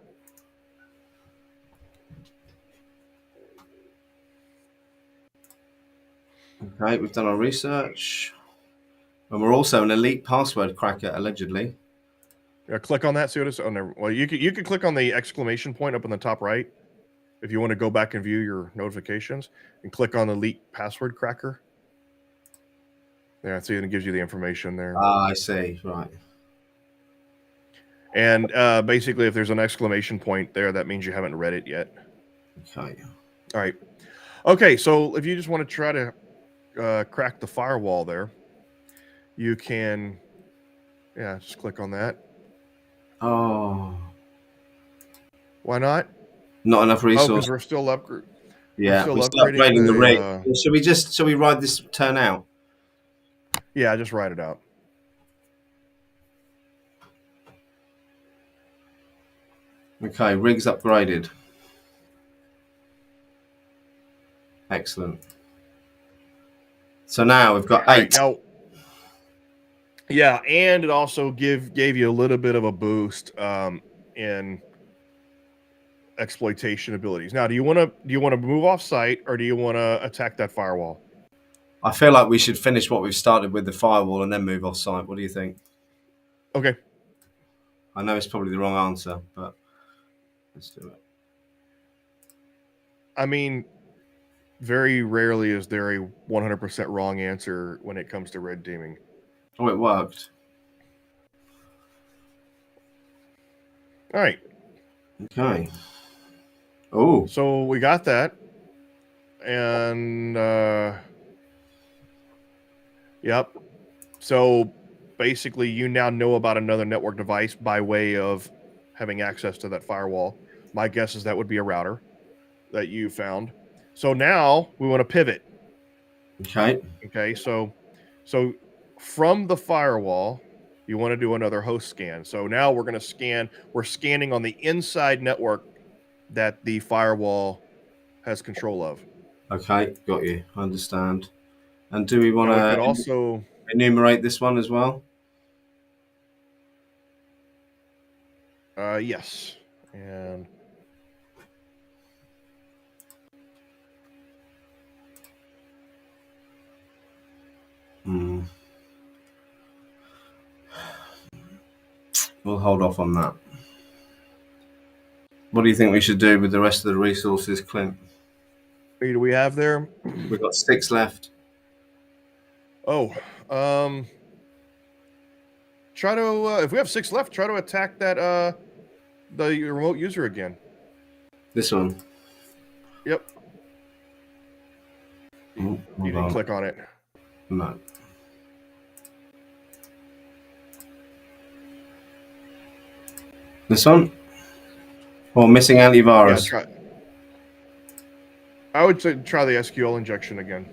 Okay, we've done our research. And we're also an elite password cracker, allegedly. Click on that. See what it's. Oh, never. Well, you could click on the exclamation point up in the top right if you want to go back and view your notifications, and click on Elite Password Cracker. Yeah, see, it gives you the information there. Ah, I see. Right. And basically, if there's an exclamation point there, that means you haven't read it yet. Okay. All right. Okay, so if you just want to try to crack the firewall there, you can, just click on that. Oh. Why not? Not enough Oh, resources. because we're still upgrading. Yeah, we're still upgrading the rig. Shall we ride this turn out? Yeah, just write it out. Okay, rig's upgraded. Excellent. So now we've got 8. Right, now, yeah, and it also gave you a little bit of a boost in exploitation abilities. Now, do you want to move off site, or do you want to attack that firewall? I feel like we should finish what we've started with the firewall and then move off site. What do you think? Okay. I know it's probably the wrong answer, but let's do it. I mean, very rarely is there a 100% wrong answer when it comes to red teaming. Oh, it worked. All right. Okay. Oh. So we got that. And yep. So basically you now know about another network device by way of having access to that firewall. My guess is that would be a router that you found. So now we want to pivot. Okay, so from the firewall, you want to do another host scan. So now we're going to scan. We're scanning on the inside network that the firewall has control of. Okay, got you. I understand. And do we want to also enumerate this one as well? Yes. And we'll hold off on that. What do you think we should do with the rest of the resources, Clint? What do we have there? We've got 6 left. Oh, try to if we have 6 left, try to attack that the remote user again. This one. Yep. You didn't click on it. No. This one? Or missing antivirus? Yeah, I would say try the SQL injection again.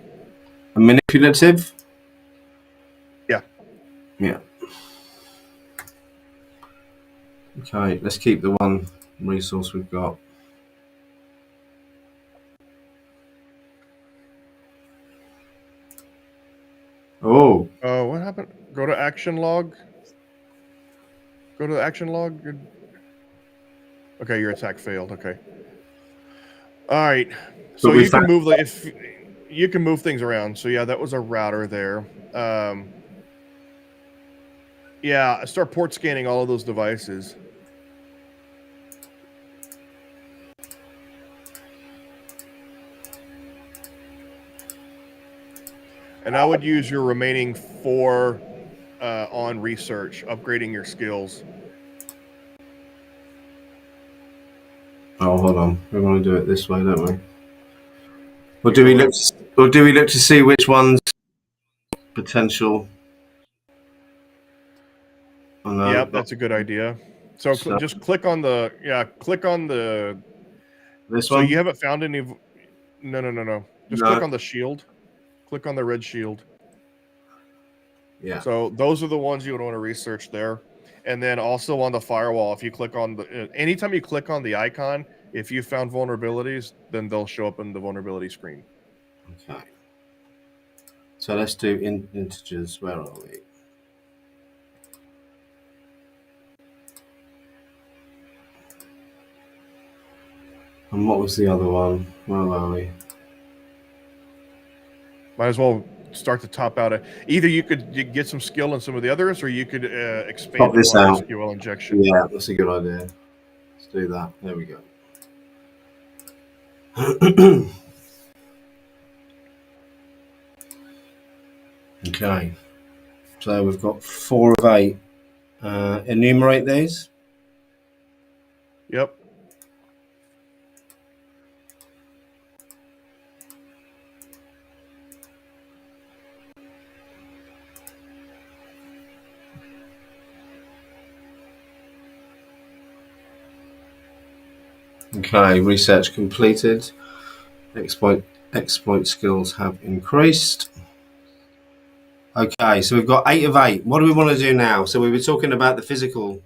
A manipulative? Yeah. Yeah. Okay, let's keep the one resource we've got. Oh. What happened? Go to action log. Go to the action log. Okay, your attack failed. Okay. All right. But So we you can found move if you can move things around. So yeah, that was a router there. Yeah, start port scanning all of those devices. And I would use your remaining 4 on research, upgrading your skills. Oh, hold on. We want to do it this way, don't we? Or Yeah, do go we look? ahead. Or do we look to see which ones potential? Oh no, Yep, that's a good idea. So so just click on the. this So you one. haven't found any. No. Just click No. on the shield. Click on the red shield. Yeah. So those are the ones you would want to research there. And then also on the firewall, if you click on the anytime you click on the icon, if you found vulnerabilities, then they'll show up in the vulnerability screen. Okay. So let's do integers. Where are we? And what was the other one? Where are we? Might as well start to top out. Either you could get some skill in some of the others, or you could Pop expand this upon out. SQL injection. Yeah, that's a good idea. Let's do that. There we go. Okay. So we've got 4 of 8. Enumerate these. Yep. Okay, research completed. Exploit skills have increased. Okay, so we've got 8 of 8. What do we want to do now? So we were talking about the physical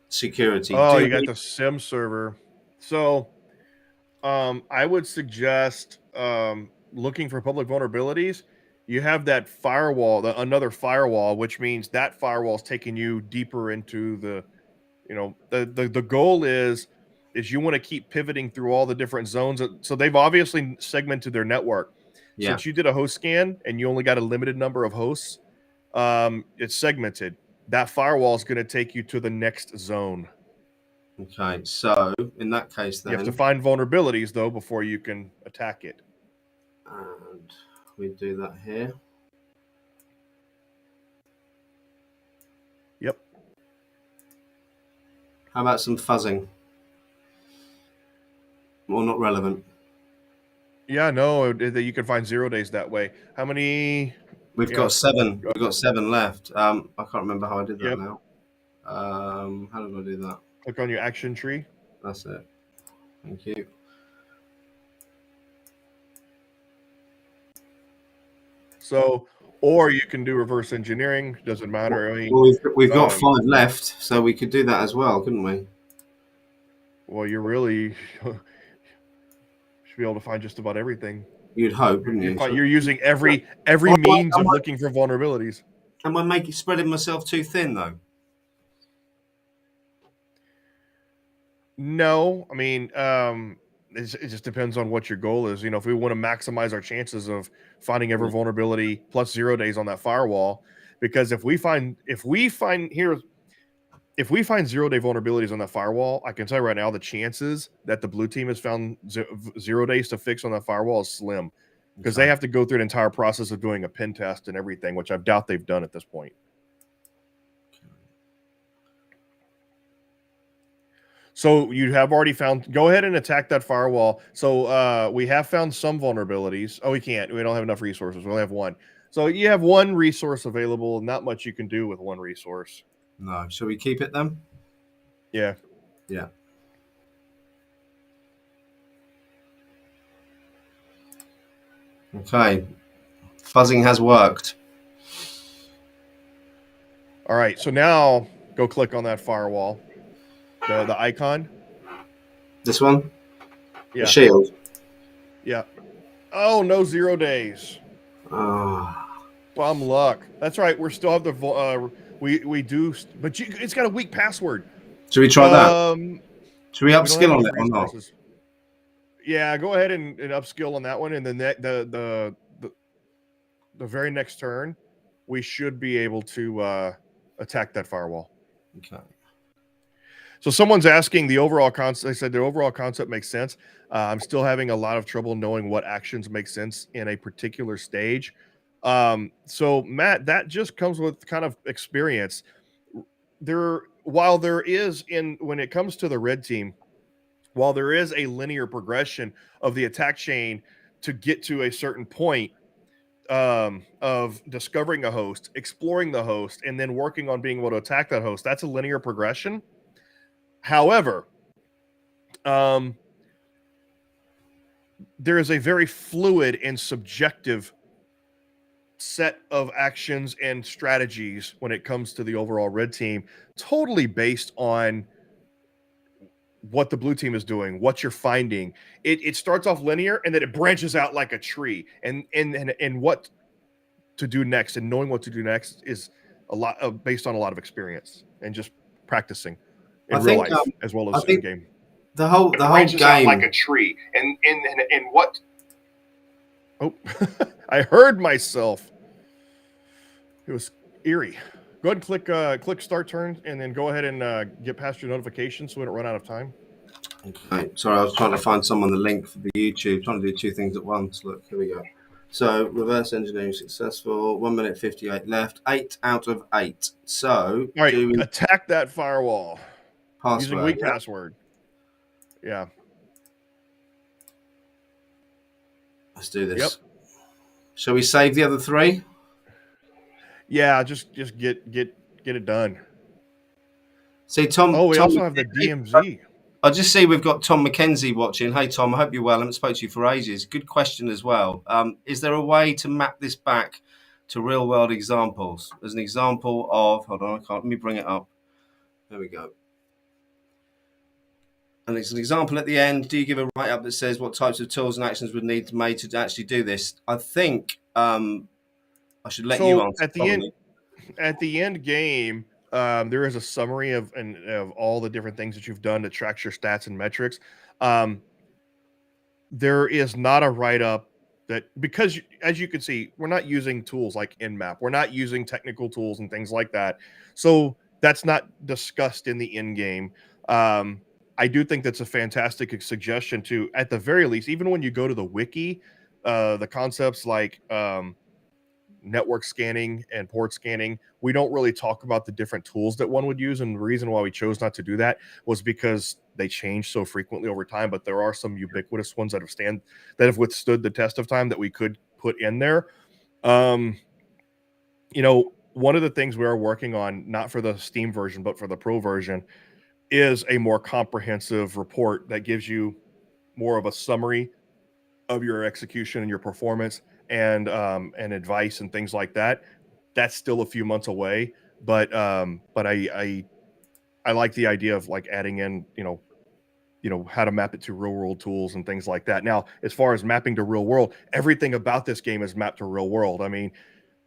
security. Oh, Do you got we? the sim server. So I would suggest looking for public vulnerabilities. You have that firewall, another firewall, which means that firewall is taking you deeper into the, the goal is you want to keep pivoting through all the different zones. So they've obviously segmented their network. Yeah. Since you did a host scan and you only got a limited number of hosts, it's segmented. That firewall is going to take you to the next zone. Okay, so in that case, You have to then, find vulnerabilities though before you can attack it. and we do that here. Yep. How about some fuzzing? Well, not relevant. Yeah, no, that you can find 0 days that way. How many? We've got Yeah. 7. We've got 7 left. I can't remember how I did that Yep. now. How did I do that? Click on your action tree. That's it. Thank you. So, or you can do reverse engineering. Doesn't matter. I mean, Well, we've got um, 5 left, so we could do that as well, couldn't we? well, you're really should be able to find just about everything. You'd hope, wouldn't You're, you? you're using Am every I, means of looking for vulnerabilities. am I making spreading myself too thin though? No, I mean, it just depends on what your goal is. If we want to maximize our chances of finding every vulnerability plus 0 days on that firewall, because if we find 0 day vulnerabilities on that firewall, I can tell you right now, the chances that the blue team has found 0 days to fix on that firewall is slim, because they Okay. have to go through an entire process of doing a pen test and everything, which I doubt they've done at this point. So you have already found. Go ahead and attack that firewall. So we have found some vulnerabilities. Oh, we can't. We don't have enough resources. We only have one. So you have one resource available. Not much you can do with one resource. No. Shall we keep it then? Yeah. Yeah. Okay, fuzzing has worked. All right, so now go click on that firewall, the icon. This one, the Yeah, shield. yeah. Oh, no 0 days. Ah, Bum luck. That's right. We still have the we do, but it's got a weak password. should we try that? Um, Should we we don't have upskill enough on it or not? resources. Yeah, go ahead and upskill on that one, and then the very next turn, we should be able to attack that firewall. Okay. So someone's asking the overall concept. I said the overall concept makes sense. I'm still having a lot of trouble knowing what actions make sense in a particular stage. So Matt, that just comes with kind of experience. While there is in when it comes to the red team, while there is a linear progression of the attack chain to get to a certain point of discovering a host, exploring the host, and then working on being able to attack that host, that's a linear progression. However, um, there is a very fluid and subjective set of actions and strategies when it comes to the overall red team, totally based on what the blue team is doing, what you're finding. It starts off linear and then it branches out like a tree. And what to do next and knowing what to do next is a lot of based on a lot of experience and just practicing I in real think life as well I as in think game. the It whole branches out like game. a tree. And what Oh, I heard myself. It was eerie. Go ahead and click start turn, and then go ahead and get past your notifications so we don't run out of time. Okay, sorry, I was trying to find someone the link for the YouTube. Trying to do two things at once. Look, here we go. So reverse engineering successful. 1 minute 58 left. 8 out of 8. So All right, do we attack that firewall using password? weak Yeah. password. Yeah. Let's do Yep. this. Shall we save the other 3? Yeah. Just get it done. See, Tom. Oh, we Tom. also have the DMZ. I just see we've got Tom McKenzie watching. Hey, Tom. I hope you're well. I haven't spoken to you for ages. Good question as well. Is there a way to map this back to real world examples? As an example of, hold on, I can't. Let me bring it up. There we go. And it's an example at the end. Do you give a write up that says what types of tools and actions would need made to actually do this? I think I should let you So answer. Probably. at the end game, there is a summary of all the different things that you've done that tracks your stats and metrics. Um, there is not a write up that because as you can see, we're not using tools like Nmap, we're not using technical tools and things like that. So that's not discussed in the end game. Um, I do think that's a fantastic suggestion to, at the very least, even when you go to the wiki, the concepts like network scanning and port scanning, we don't really talk about the different tools that one would use. And the reason why we chose not to do that was because they change so frequently over time. But there are some ubiquitous ones that have withstood the test of time that we could put in there. Um, one of the things we are working on, not for the Steam version, but for the Pro version, is a more comprehensive report that gives you more of a summary of your execution and your performance and advice and things like that. That's still a few months away, but I like the idea of like adding in how to map it to real world tools and things like that. Now, as far as mapping to real world, everything about this game is mapped to real world. I mean,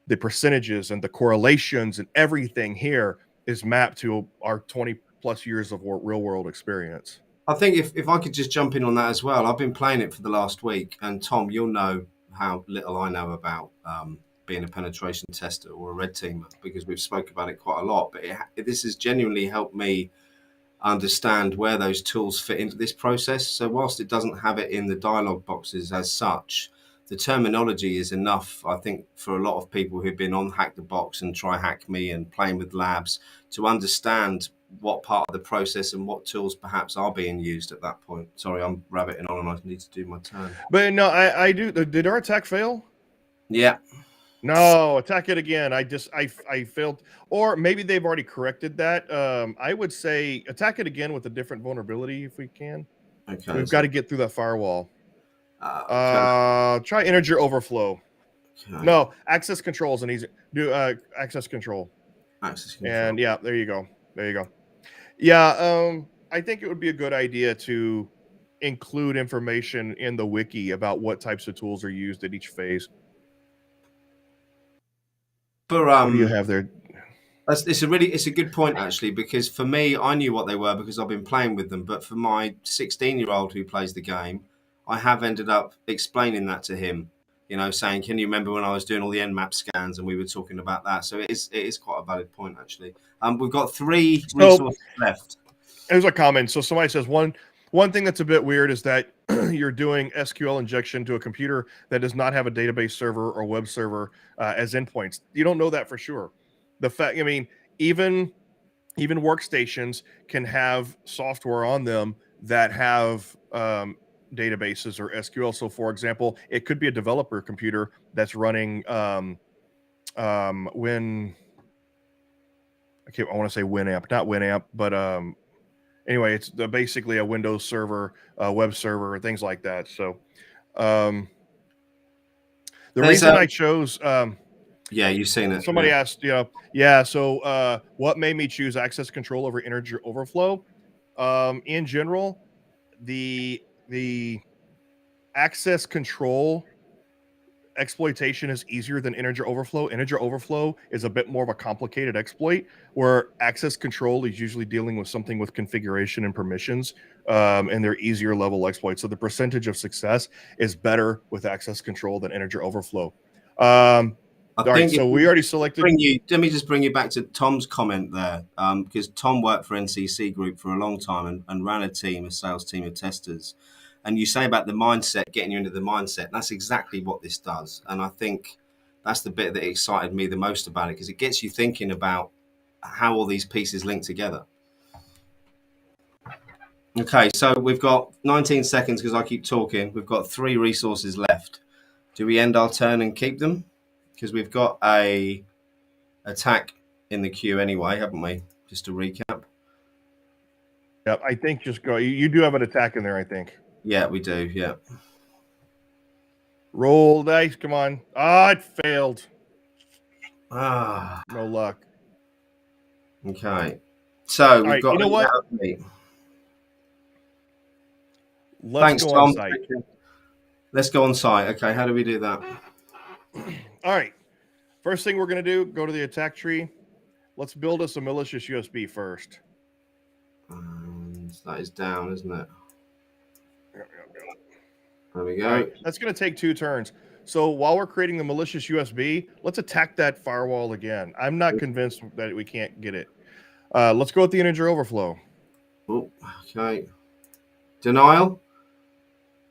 the percentages and the correlations and everything here is mapped to our 20 plus years of real world experience. I think if I could just jump in on that as well. I've been playing it for the last week, and Tom, you'll know how little I know about being a penetration tester or a red teamer because we've spoke about it quite a lot. But this has genuinely helped me understand where those tools fit into this process. So whilst it doesn't have it in the dialogue boxes as such, the terminology is enough, I think, for a lot of people who've been on Hack the Box and Try Hack Me and playing with labs to understand what part of the process and what tools perhaps are being used at that point. Sorry, I'm rabbiting on and I need to do my turn. But no, I do. Did our attack fail? Yeah. No, attack it again. I failed, or maybe they've already corrected that. I would say attack it again with a different vulnerability if we can. Okay. We've So got to get through that firewall. Try integer overflow. Okay. No, access control is an easy. Do access control. Access control. And yeah, there you go. There you go. Yeah, I think it would be a good idea to include information in the wiki about what types of tools are used at each phase. For What do you have there? it's a good point actually, because for me, I knew what they were because I've been playing with them. But for my 16-year-old who plays the game, I have ended up explaining that to him. You know, saying, "Can you remember when I was doing all the Nmap scans and we were talking about that?" So it is quite a valid point actually. We've got 3 So resources left. there's a comment. So somebody says one thing that's a bit weird is that you're doing SQL injection to a computer that does not have a database server or web server as endpoints. You don't know that for sure. The fact, I mean, even workstations can have software on them that have databases or SQL. So, for example, it could be a developer computer that's running Win. I want to say Winamp, not Winamp, but anyway, it's basically a Windows server, web server, things like that. So, the There's reason I chose. Yeah, you've seen it. Somebody asked, yeah. So, what made me choose access control over integer overflow? In general, the access control exploitation is easier than integer overflow. Integer overflow is a bit more of a complicated exploit, where access control is usually dealing with something with configuration and permissions, and they're easier level exploits. So the percentage of success is better with access control than integer overflow. I All right, think if so we we already selected. let me just bring you back to Tom's comment there, because Tom worked for NCC Group for a long time and ran a sales team of testers. And you say about the mindset, getting you into the mindset. That's exactly what this does. And I think that's the bit that excited me the most about it, because it gets you thinking about how all these pieces link together. Okay, so we've got 19 seconds because I keep talking. We've got 3 resources left. Do we end our turn and keep them? Because we've got a attack in the queue anyway, haven't we? Just to recap. Yeah, I think just go. You do have an attack in there, I think. Yeah, we do. Yeah. Roll dice. Come on. Ah, it failed. Ah. No luck. Okay. So we've right, got. you know what? Let's Thanks, go on Tom. site. Let's go on site. Okay, how do we do that? All right. First thing we're going to do, go to the attack tree. Let's build us a malicious USB first. That is down, isn't it? Yep. There we go. All right. That's going to take 2 turns. So while we're creating the malicious USB, let's attack that firewall again. I'm not convinced that we can't get it. Let's go with the integer overflow. Oh, okay. Denial?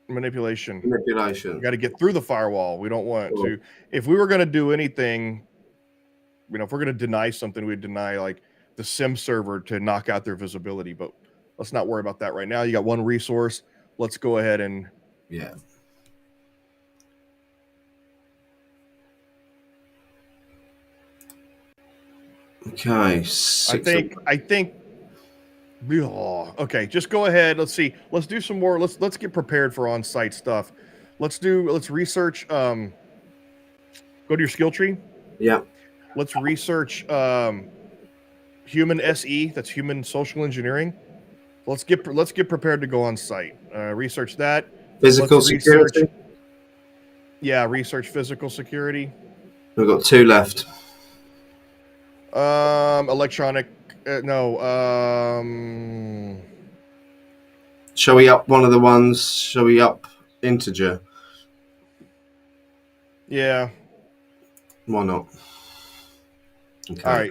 Manipulation. Manipulation. We got to get through the firewall. We don't want to. If we were going to do anything, if we're going to deny something, we'd deny like the SIM server to knock out their visibility. But let's not worry about that right now. You got 1 resource. Let's go ahead and. Yeah. Okay. I think. Oh, okay, just go ahead. Let's see. Let's do some more. Let's get prepared for on-site stuff. Let's research. Go to your skill tree. Yeah. Let's research human SE. That's human social engineering. Let's get prepared to go on site. Research that. Physical security. Research physical security. We've got 2 left. Electronic. No. Shall we up one of the ones? Shall we up integer? Yeah. Why not? Okay. All right.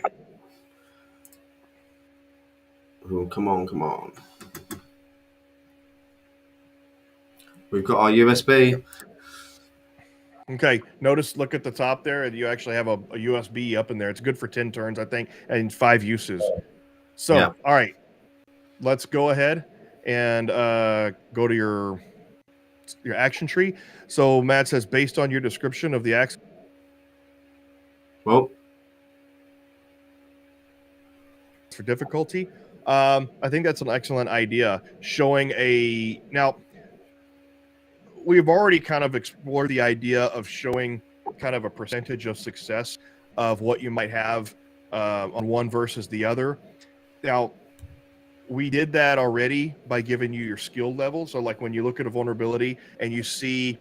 Oh, come on. We've got our USB. Okay. Look at the top there, and you actually have a USB up in there. It's good for 10 turns, I think, and 5 uses. So, yeah. All right. Let's go ahead and go to your action tree. So Matt says, based on your description of the action. Well, for difficulty, I think that's an excellent idea. Showing now, we've already kind of explored the idea of showing kind of a percentage of success of what you might have on one versus the other. Now, we did that already by giving you your skill level. So, like when you look at a vulnerability and you see,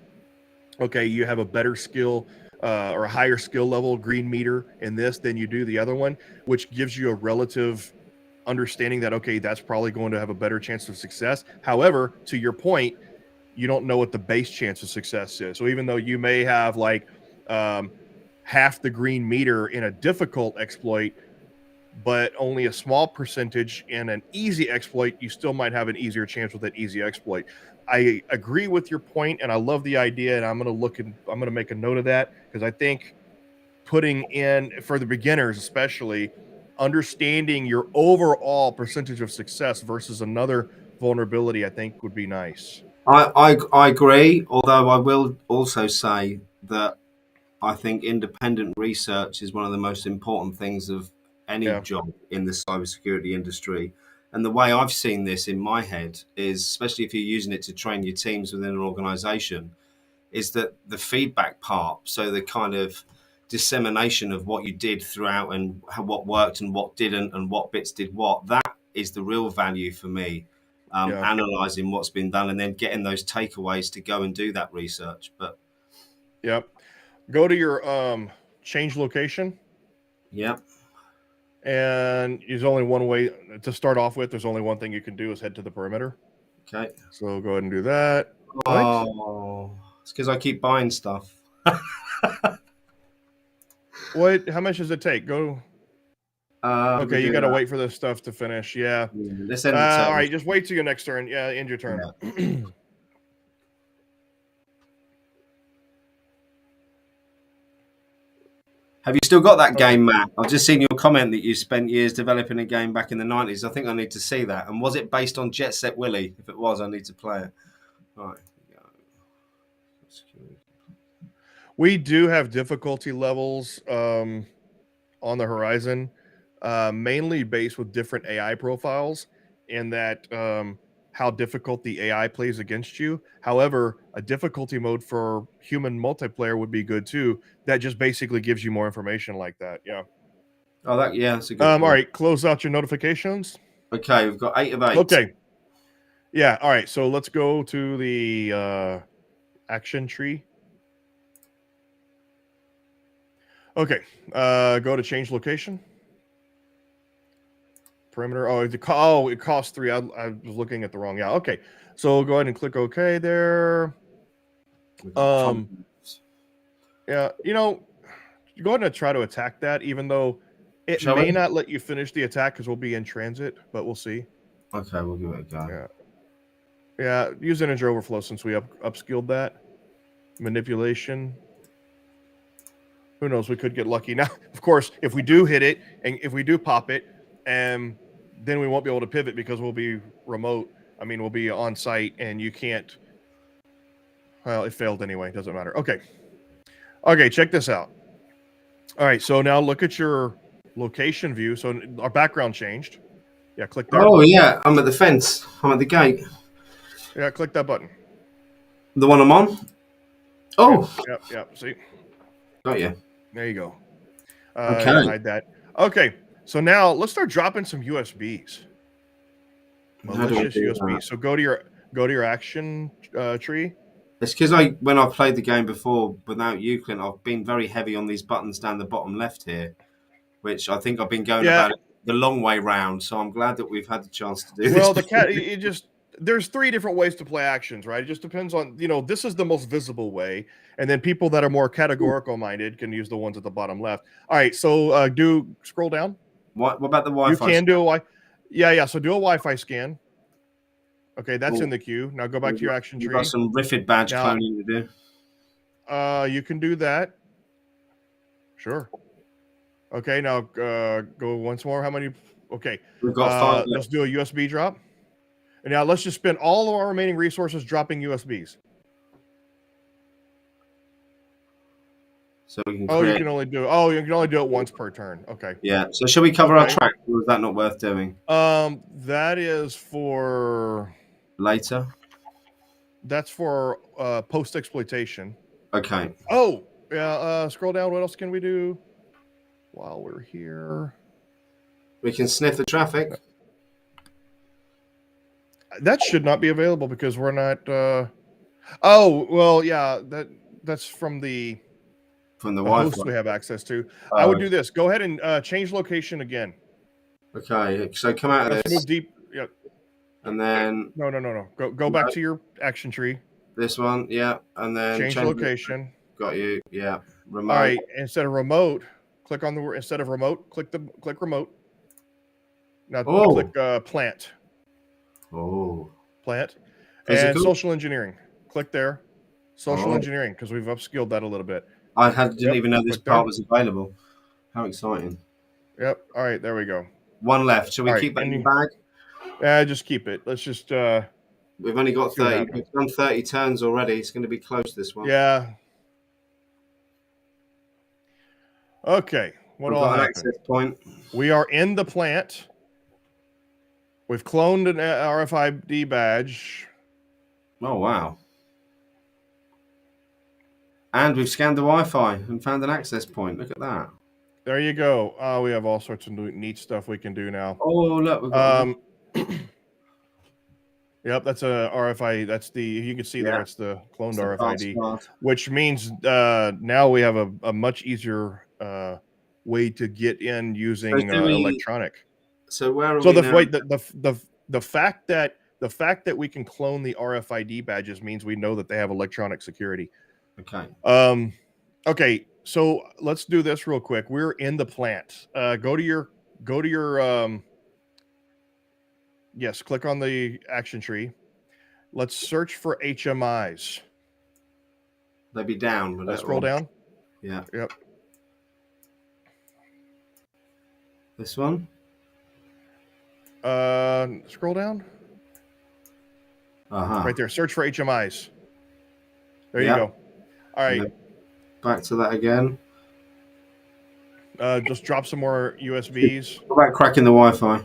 okay, you have a better skill or a higher skill level green meter in this than you do the other one, which gives you a relative understanding that, okay, that's probably going to have a better chance of success. However, to your point, you don't know what the base chance of success is. So even though you may have like half the green meter in a difficult exploit, but only a small percentage in an easy exploit, you still might have an easier chance with that easy exploit. I agree with your point, and I love the idea, and I'm going to make a note of that, because I think putting in, for the beginners especially, understanding your overall percentage of success versus another vulnerability, I think would be nice. I agree, although I will also say that I think independent research is one of the most important things of any Yeah. job in the cybersecurity industry. And the way I've seen this in my head is, especially if you're using it to train your teams within an organization, is that the feedback part, so the kind of dissemination of what you did throughout and what worked and what didn't and what bits did what, that is the real value for me. Yeah. Analyzing what's been done and then getting those takeaways to go and do that research. But Yep. Go to your change location, yeah, and there's only one way to start off with. There's only one thing you can do is head to the perimeter. okay. So go ahead and do that. What? Oh, it's because I keep buying stuff. What? How much does it take? Go. Let me Okay, you do got to that. wait for this stuff to finish. Yeah. Yeah, let's end the turn. All right, just wait till your next turn. Yeah, end your turn. Yeah. Have you still got that game, Matt? I've just seen your comment that you spent years developing a game back in the 90s. I think I need to see that. And was it based on Jet Set Willy? If it was, I need to play it. All right. We do have difficulty levels on the horizon, mainly based with different AI profiles, and that how difficult the AI plays against you. However, a difficulty mode for human multiplayer would be good too. That just basically gives you more information like that. Yeah. Oh, that's a good All point. right, close out your notifications. Okay, we've got 8 of 8. Okay. Yeah. All right. So let's go to the action tree. Okay. Go to change location. Perimeter. Oh, it costs 3. I was looking at the wrong. Yeah. Okay. So go ahead and click OK there. Yeah. Go ahead and try to attack that, even though it Shall may we? not let you finish the attack because we'll be in transit, but we'll see. Okay, we'll give it a go. Yeah. Yeah. Use integer overflow since we upskilled that. Manipulation. Who knows? We could get lucky. Now, of course, if we do hit it and if we do pop it, then we won't be able to pivot because we'll be remote. I mean, we'll be on site and you can't. Well, it failed anyway. Doesn't matter. Okay. Okay, check this out. All right, so now look at your location view. So our background changed. Yeah, click there. Oh, yeah, I'm at the fence. I'm at the gate. Yeah, click that button. The one I'm on? Oh, Yep. See? got you. There you go. Okay. Yeah, hide that. Okay, so now let's start dropping some USBs. How do I Malicious do USB. that? So go to your action tree. It's because when I've played the game before without you, Clint, I've been very heavy on these buttons down the bottom left here, which I think I've been going Yeah. about it the long way round. So I'm glad that we've had the chance to do Well, this. there's 3 different ways to play actions, right? It just depends on, this is the most visible way. And then people that are more categorical minded can use the ones at the bottom left. All right. So do scroll down. What about the Wi-Fi? You can do yeah. So do a Wi-Fi scan. Okay. That's Oh, in the queue. Now go back to your action We've tree. got some Riffid badge Now, cloning to do. You can do that. Sure. Okay. Now go once more. How many? Okay. We've got 5 Let's left. do a USB drop. And now let's just spend all of our remaining resources dropping USBs. So we can You create. can only do it once per turn. Okay. Yeah. So should we cover our track, or is that not worth doing? That is for Later. that's for post exploitation. Okay. Oh, yeah. Scroll down. What else can we do while we're here? We can sniff the traffic. That should not be available because we're not. Oh, well, yeah. That's from the host Wi-Fi. we have access to. I would do this. Go ahead and change location again. Okay. So come out of Let's this, move deep. Yeah. and then No. Go back to your action tree. this one. Yeah, and then Change location. Got you. Yeah. Remote. All right. Instead of remote, click on the. Instead of remote, click remote. Now click plant. Oh. Plant. Physical? And social engineering. Click there. Social engineering, because we've upskilled that a little bit. Didn't even know this part was available. How exciting. Yep. All right, there we go. One left. Shall we keep that in the bag? Yeah, just keep it. Let's just we've only got 30. We've done 30 turns already. It's going to be close, this one. Yeah. Okay. What all happened? Access point. We are in the plant. We've cloned an RFID badge. Oh, wow. And we've scanned the Wi-Fi and found an access point. Look at that. There you go. We have all sorts of neat stuff we can do now. Oh, look. We've got yep, that's a RFID. That's the, you can see there, it's the cloned RFID, which means now we have a much easier way to get in using electronic. So where are so we the now? wait the fact that we can clone the RFID badges means we know that they have electronic security. Okay. Okay, so let's do this real quick. We're in the plant. Go to your yes, click on the action tree. Let's search for HMIs. They'd be down. Let's scroll down. Yeah. Yep. This one? Scroll down. Right there. Search for HMIs. There you go. All right. Back to that again. Just drop some more USBs. What about cracking the Wi-Fi?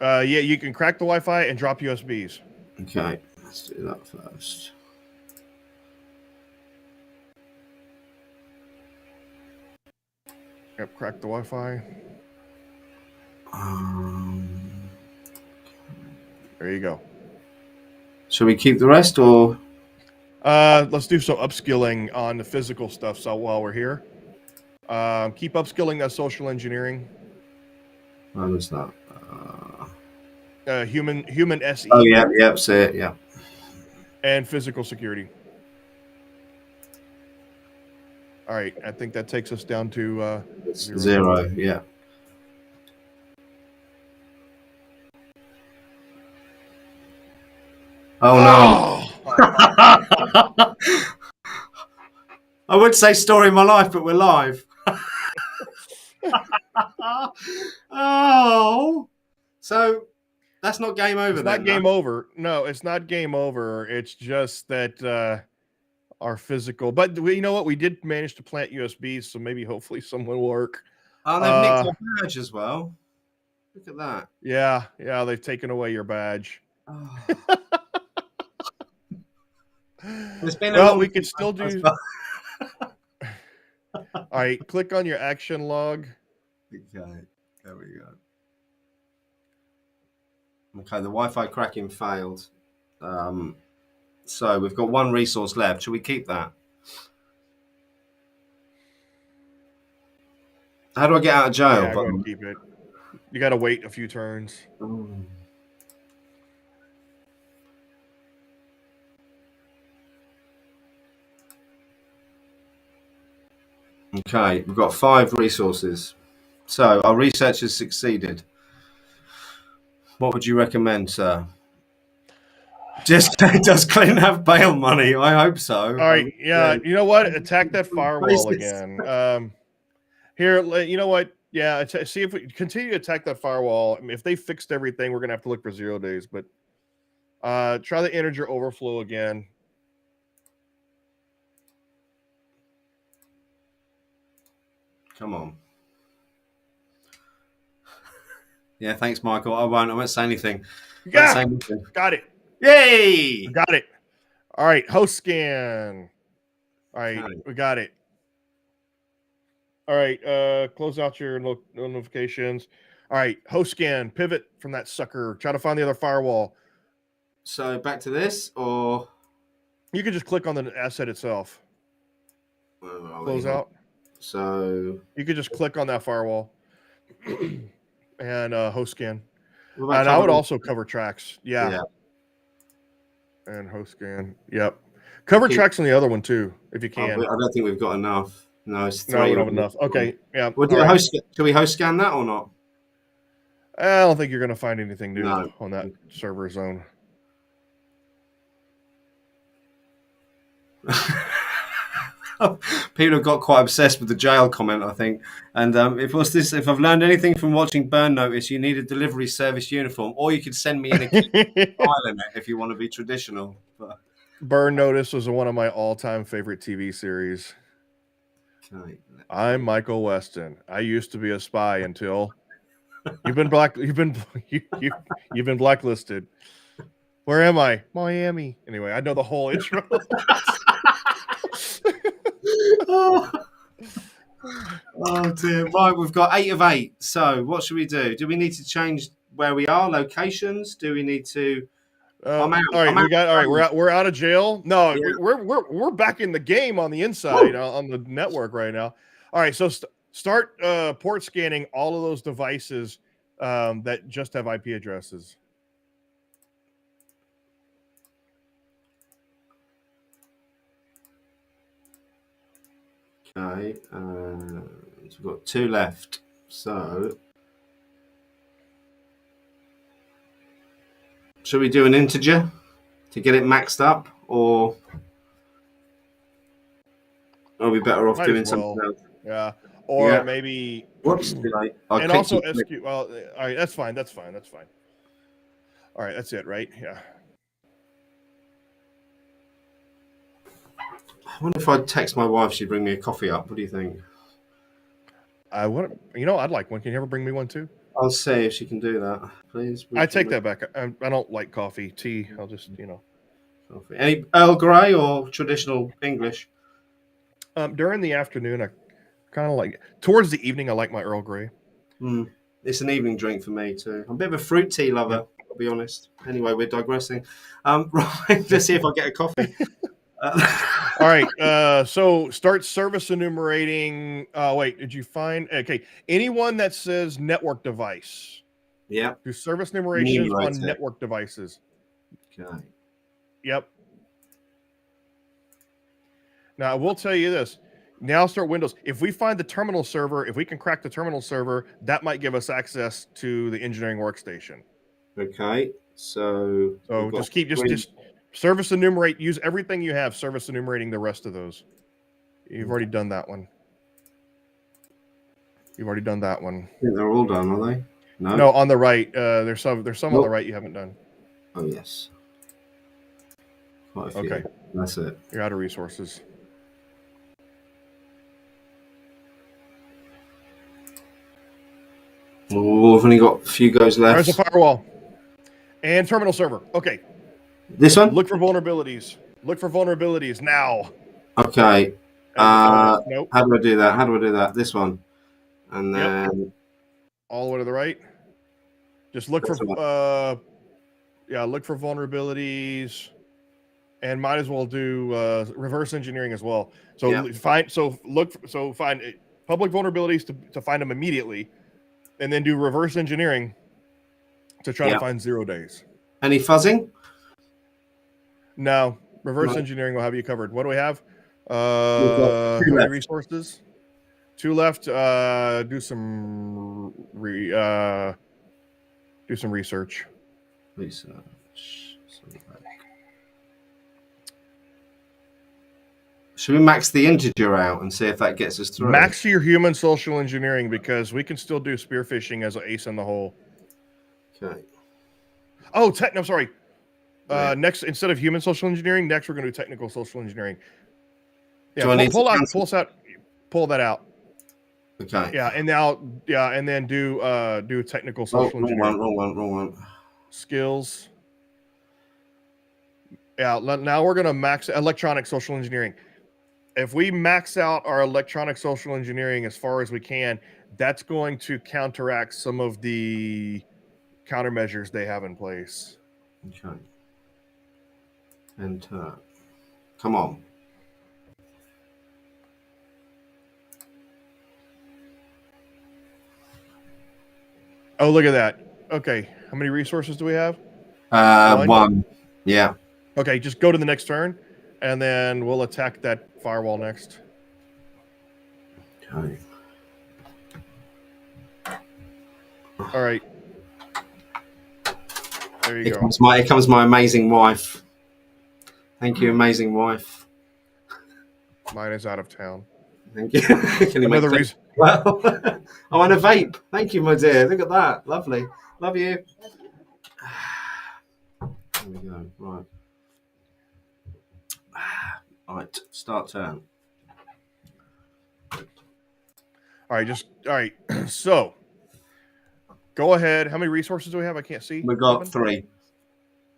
Yeah, you can crack the Wi-Fi and drop USBs. Okay, let's do that first. Yep, crack the Wi-Fi. There you go. Should we keep the rest or? Let's do some upskilling on the physical stuff. So while we're here, keep upskilling that social engineering. What was that? Human SE. Oh yeah, see it, yeah. And physical security. All right, I think that takes us down to zero. Yeah. Oh no! I would say story of my life, but we're live. Oh, so that's not game over. It's not game over. No, it's not game over. It's just that our physical. But you know what? We did manage to plant USBs, so maybe hopefully some will work. Oh, they've nicked our badge as well. Look at that. Yeah, they've taken away your badge. Oh. Well, we can still do. All right, click on your action log. Okay, there we go. Okay, the Wi-Fi cracking failed. So we've got one resource left. Should we keep that? How do I get out of jail? Yeah, go ahead and keep it. You got to wait a few turns. Ooh. Okay, we've got 5 resources. So our research has succeeded. What would you recommend, sir? Does Clint have bail money? I hope so. All right, yeah. You know what? Attack that firewall again. Here, you know what? Yeah, see if we continue to attack that firewall. I mean, if they fixed everything, we're gonna have to look for 0 days. But try the integer overflow again. Come on. Yeah, thanks, Michael. I won't say anything. Got it. Yay! Got it. All right, host scan. All right, Okay. we got it. All right, close out your notifications. All right, host scan, pivot from that sucker. Try to find the other firewall. So back to this, or You can just click on the asset itself. Close out. So You could just click on that firewall and host scan. what about And I would cover? also cover tracks. Yeah. Yeah. And host scan. Yep. Cover Okay. tracks on the other one too, if you I can. don't think we've got enough. No, it's No, we three. don't have enough. Okay. Yeah. We'll do All a right. host. Shall we host scan that or not? I don't think you're going to find anything new No. on that server zone. People have got quite obsessed with the jail comment, I think. And if I've learned anything from watching Burn Notice, you need a delivery service uniform, or you could send me in a kit file in it if you want to be traditional. But, Burn Notice was one of my all-time favorite TV series. okay. I'm Michael Weston. I used to be a spy until you've been blacklisted. Where am I? Miami. Anyway, I know the whole intro. Oh dear. Right, we've got 8 of 8. So what should we do? Do we need to change where we are, locations? Do we need to? I'm out. All right, I'm out. we're out of jail. No, Yeah. we're back in the game on the inside on the network right now. All right, so start port scanning all of those devices that just have IP addresses. Okay. So we've got 2 left. So should we do an integer to get it maxed up, or are we better off doing something else? Yeah, or maybe. Whoops, too late. And also SQ. Well, all right, that's fine. That's fine. All right, that's it, right? Yeah. I wonder if I'd text my wife, she'd bring me a coffee up. What do you think? I would. I'd like one. Can you ever bring me one too? I'll see if she can do that, please. I take that back. I don't like coffee. Tea. I'll just Coffee. Any Earl Grey or traditional English? During the afternoon, I kind of like. Towards the evening, I like my Earl Grey. It's an evening drink for me too. I'm a bit of a fruit tea lover. Yeah. I'll be honest. Anyway, we're digressing. Right, let's see if I get a coffee. All right. So start service enumerating. Wait, did you find? Okay. Anyone that says network device. Yeah. Do service enumerations on network devices. Okay. Yep. Now I will tell you this. Now start Windows. If we find the terminal server, if we can crack the terminal server, that might give us access to the engineering workstation. Okay. So just service enumerate, use everything you have, service enumerating the rest of those. You've already done that one. I think they're all done, are they? No, on the right. There's some on the right you haven't done. Oh, yes. Quite a few. Okay. That's it. You're out of resources. Oh, we've only got a few goes left. There's a firewall. And terminal server. Okay. This one? Look for vulnerabilities. Now. Okay. Nope. How do I do that? This one. And then all the way to the right. Just look for look for vulnerabilities, and might as well do reverse engineering as well. So find public vulnerabilities to find them immediately, and then do reverse engineering to try to find 0 days. Any fuzzing? No, reverse engineering will have you covered. What do we have? How many resources? 2 left. Do some research. Should we max the integer out and see if that gets us through? Max your human social engineering, because we can still do spear phishing as an ace in the hole. Okay. Oh, I'm sorry. Next, instead of human social engineering, next we're going to do technical social engineering. Yeah, pull that out. Okay. Yeah, and then do technical social engineering. Wrong one. Skills. Yeah, now we're going to max electronic social engineering. If we max out our electronic social engineering as far as we can, that's going to counteract some of the countermeasures they have in place. Okay. Enter. Come on. Oh, look at that. Okay, how many resources do we have? One. Yeah. Okay, just go to the next turn, and then we'll attack that firewall next. Okay. All right. There you go. Here comes my amazing wife. Thank you, amazing wife. Mine is out of town. Thank you. Can you Another make reason. well, I want a vape. Thank you, my dear. Look at that. Lovely. Love you. There we go. Right. Right. Start turn. All right. So go ahead. How many resources do we have? I can't see. We got 3.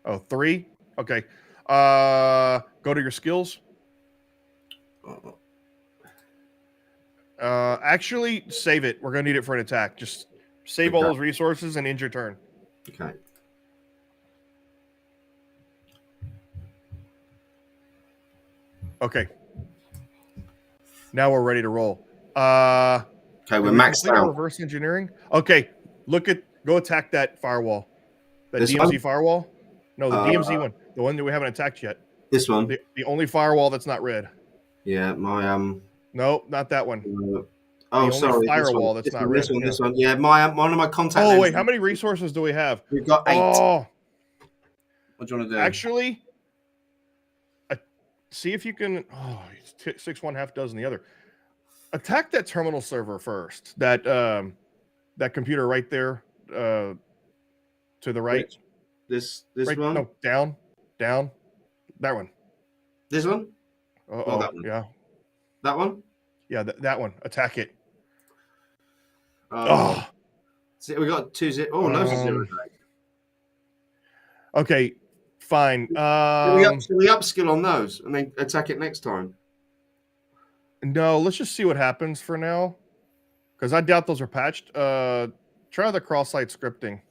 Oh, 3? Okay. Go to your skills. Actually, save it. We're gonna need it for an attack. Just save all those resources and end your turn. Okay. Okay. Now we're ready to roll. Okay, we're maxed out. Reverse engineering. Okay, go attack that firewall. That This DMZ one? firewall. No, the DMZ one. The one that we haven't attacked yet. This one. The only firewall that's not red. Yeah, my No, not that one. Oh, sorry. Firewall that's not red. This one. Yeah, one of my contact. Oh wait, how many resources do we have? We've got 8. Oh, what do you want to do? Actually, see if you can. Oh, 6 1 half dozen the other. Attack that terminal server first. That computer right there, to the right. This right, one? No, down. That one. This one? Oh, that one. Yeah. That one? Yeah, that one. Attack it. See, we got 2 0. Oh, no 0. Okay, fine. Should we upskill on those and then attack it next time? No, let's just see what happens for now, because I doubt those are patched. Try the cross-site scripting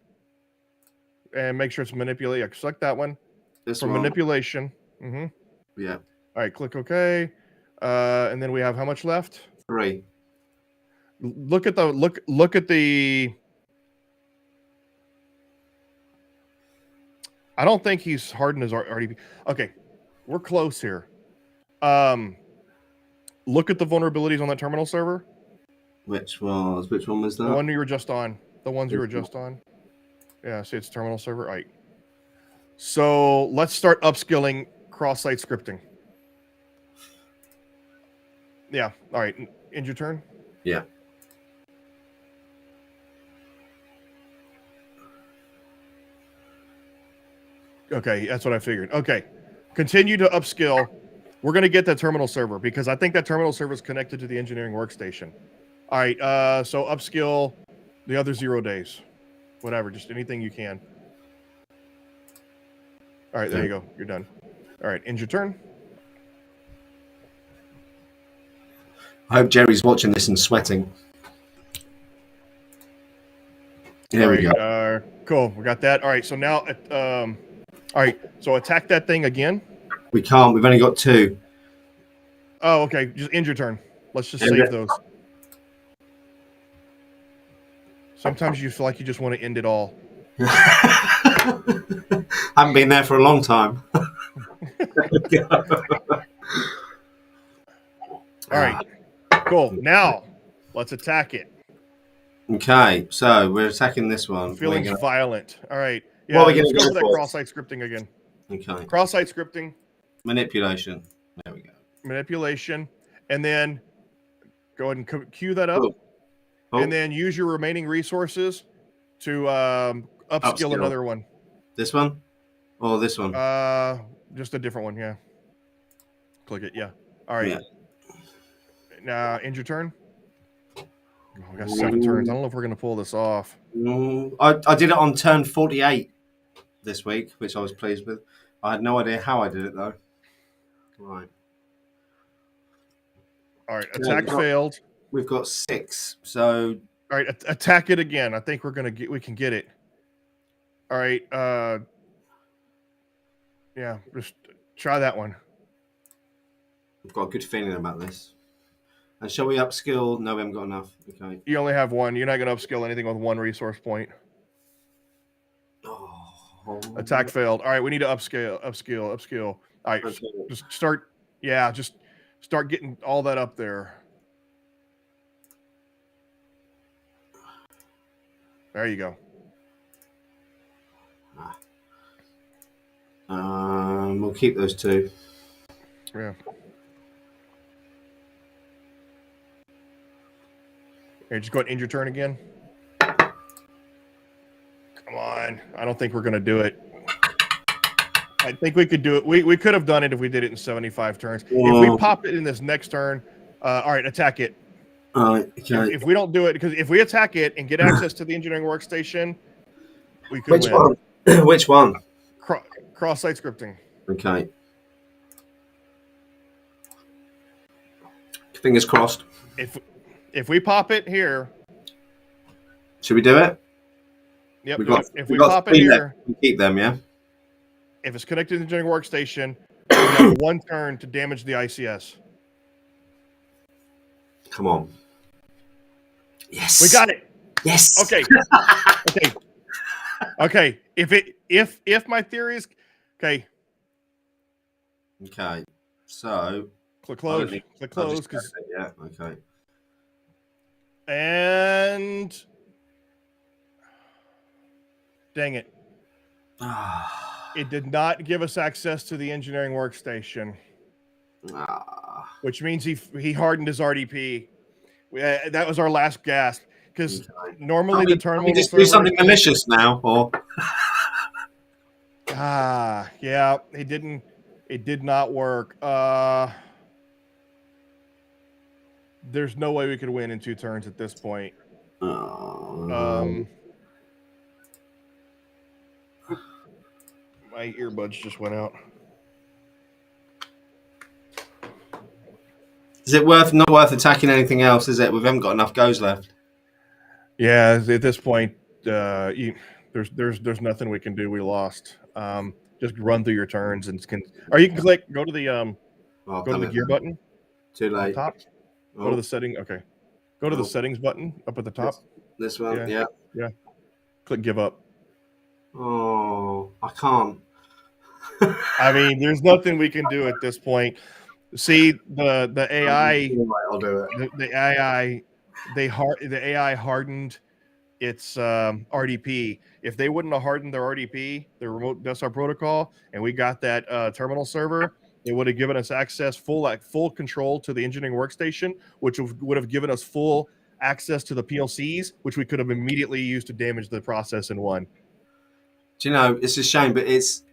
and make sure it's manipulate. Yeah, select that one. This for one. Manipulation. Mm-hmm. Yeah. All right, click OK. And then we have how much left? 3. Look at the. I don't think he's hardened his RDP. Okay, we're close here. Look at the vulnerabilities on that terminal server. Which one was that? The one you were just on. The ones you were just on. Yeah, see, it's terminal server. All right. So let's start upskilling cross-site scripting. Yeah. All right. End your turn. Yeah. Okay, that's what I figured. Okay. Continue to upskill. We're going to get that terminal server because I think that terminal server is connected to the engineering workstation. All right. So upskill the other 0 days. Whatever. Just anything you can. All right. There you go. You're done. All right. End your turn. I hope Jerry's watching this and sweating. There we go. Cool. We got that. All right. So now, all right. So attack that thing again. We can't. We've only got 2. Oh, okay. Just end your turn. Let's just save those. Sometimes you feel like you just want to end it all. Haven't been there for a long time. All right. Cool. Now, let's attack it. Okay, so we're attacking this one. Feeling violent. All right. Yeah, what are we let's going go for that cross-site scripting again. Okay. Cross-site scripting. Manipulation. There we go. Manipulation. And then go ahead and queue that up. And then use your remaining resources to upskill another one. This one? Or this one? Just a different one, yeah. Click it, yeah. All right. Yeah. Now, end your turn. Oh, we got 7 turns. I don't know if we're going to pull this off. I did it on turn 48 this week, which I was pleased with. I had no idea how I did it though. Right. All right, Okay, attack failed. We've got 6. So All right, attack it again. I think we can get it. All right, yeah, just try that one. I've got a good feeling about this. And shall we upskill? No, we haven't got enough. Okay. You only have one. You're not going to upskill anything with one resource point. Oh. Attack failed. All right, we need to upskill. All right, Okay. just start. Yeah, just start getting all that up there. There you go. We'll keep those 2. Yeah. Here, just go ahead and end your turn again. Come on. I don't think we're going to do it. I think we could do it. We could have done it if we did it in 75 turns. If we pop it in this next turn, all right, attack it. All right. Okay. If we don't do it, because if we attack it and get access to the engineering workstation, we could Which win. one? Which one? Cross-site scripting. Okay. Fingers crossed. If we pop it here, should we do it? Yep. If we pop it here, we keep them. Yeah. If it's connected to the engineering workstation, we have 1 turn to damage the ICS. Come on. Yes. We got it. Yes. Okay. Okay. If my theory is okay. Okay. So click close. Click close because yeah. Okay. And dang it. It did not give us access to the engineering workstation, which means he hardened his RDP. That was our last gasp because normally the terminal just do something malicious now, or yeah, it didn't. It did not work. There's no way we could win in 2 turns at this point. My earbuds just went out. Is it not worth attacking anything else? Is it? We haven't got enough goes left. Yeah, at this point, there's nothing we can do. We lost. Just run through your turns and or you can go to the go to the gear button. Too late. Top. Go to the setting. Okay. Go to the settings button up at the top. This one. Yeah. Click give up. Oh, I can't. I mean, there's nothing we can do at this point. See, the AI. I'll do it. The AI, the AI hardened its RDP. If they wouldn't have hardened their RDP, the remote desktop protocol, and we got that terminal server, it would have given us access, full control to the engineering workstation, which would have given us full access to the PLCs, which we could have immediately used to damage the process in 1. Do you know, it's a shame, but it's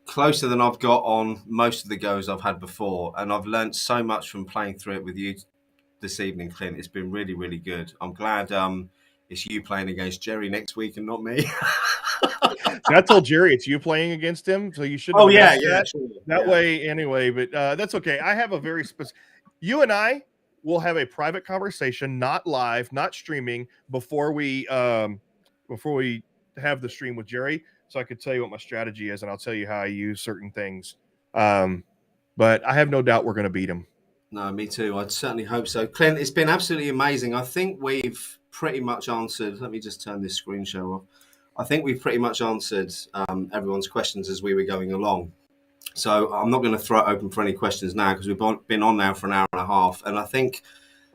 closer than I've got on most of the goes I've had before, and I've learned so much from playing through it with you this evening, Clint. It's been really, really good. I'm glad it's you playing against Jerry next week and not me. I told Jerry it's you playing against him, so you shouldn't. Oh yeah, that way anyway. But that's okay. I have a very specific. You and I will have a private conversation, not live, not streaming, before we have the stream with Jerry, so I could tell you what my strategy is, and I'll tell you how I use certain things. But I have no doubt we're going to beat him. No, me too. I'd certainly hope so. Clint, it's been absolutely amazing. I think we've pretty much answered. Let me just turn this screen share off. I think we've pretty much answered everyone's questions as we were going along. So I'm not going to throw it open for any questions now because we've been on now for an hour and a half. And I think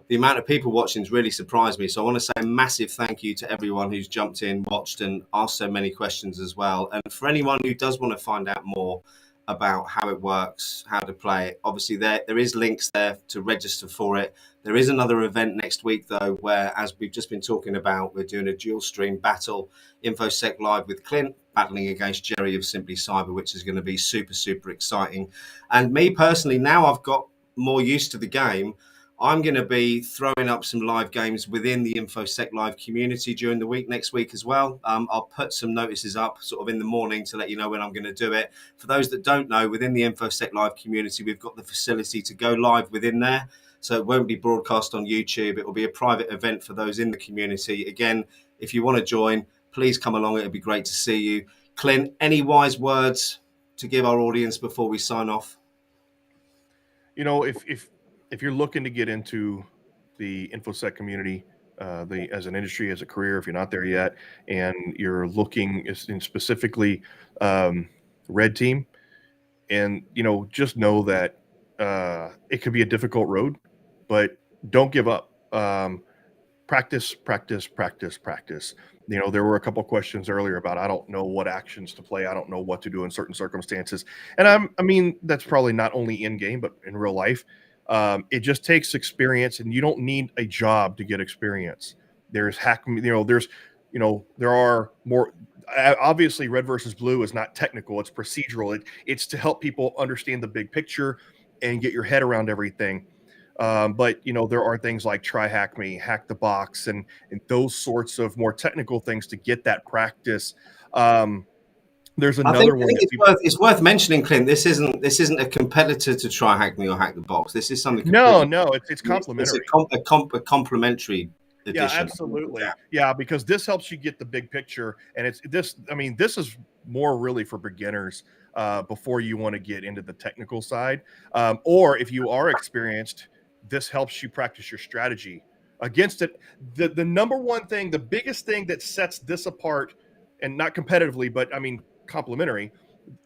the amount of people watching has really surprised me. So I want to say a massive thank you to everyone who's jumped in, watched, and asked so many questions as well. And for anyone who does want to find out more about how it works, how to play it, obviously there is links there to register for it. There is another event next week, though, where, as we've just been talking about, we're doing a dual stream battle, InfoSec Live with Clint, battling against Jerry of Simply Cyber, which is going to be super, super exciting. And me personally, now I've got more used to the game, I'm going to be throwing up some live games within the InfoSec Live community during the week next week as well. I'll put some notices up sort of in the morning to let you know when I'm going to do it. For those that don't know, within the InfoSec Live community, we've got the facility to go live within there. So it won't be broadcast on YouTube. It will be a private event for those in the community. Again, if you want to join, please come along. It'd be great to see you. Clint, any wise words to give our audience before we sign off? You know, if you're looking to get into the infosec community, as an industry, as a career, if you're not there yet, and you're looking in specifically red team, and just know that it could be a difficult road, but don't give up. Practice, practice, practice, practice. There were a couple questions earlier about I don't know what actions to play, I don't know what to do in certain circumstances, and I mean that's probably not only in game but in real life. It just takes experience, and you don't need a job to get experience. There's hack, there are more. Obviously, red versus blue is not technical; it's procedural. It's to help people understand the big picture and get your head around everything. But there are things like try hack me, hack the box, and those sorts of more technical things to get that practice. There's another I one think that people. it's worth mentioning, Clint. This isn't a competitor to try hack me or hack the box. This is something No, completely. no, it's It's complementary. a complementary Yeah, addition. absolutely. Yeah, because this helps you get the big picture, and it's this. I mean, this is more really for beginners before you want to get into the technical side, or if you are experienced, this helps you practice your strategy against it. The number one thing, the biggest thing that sets this apart, and not competitively, but I mean complementary,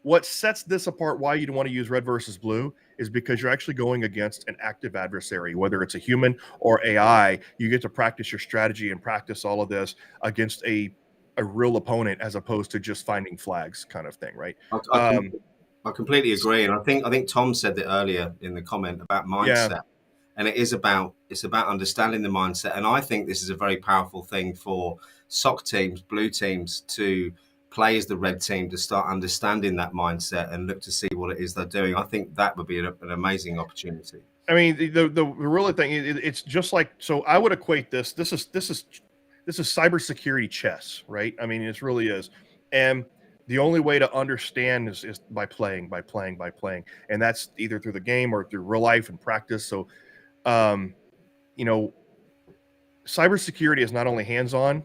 what sets this apart, why you'd want to use red versus blue, is because you're actually going against an active adversary, whether it's a human or AI. You get to practice your strategy and practice all of this against a real opponent, as opposed to just finding flags kind of thing, right? I, I, com- um I completely agree, and I think Tom said it earlier in the comment about yeah, mindset, and it's about understanding the mindset, and I think this is a very powerful thing for SOC teams, blue teams to play as the red team to start understanding that mindset and look to see what it is they're doing. I think that would be an amazing opportunity. I mean, the real thing, it's just like, so I would equate this is cybersecurity chess, right? I mean, it really is. And the only way to understand is by playing, by playing, by playing. And that's either through the game or through real life and practice. So, um, you know, cybersecurity is not only hands-on,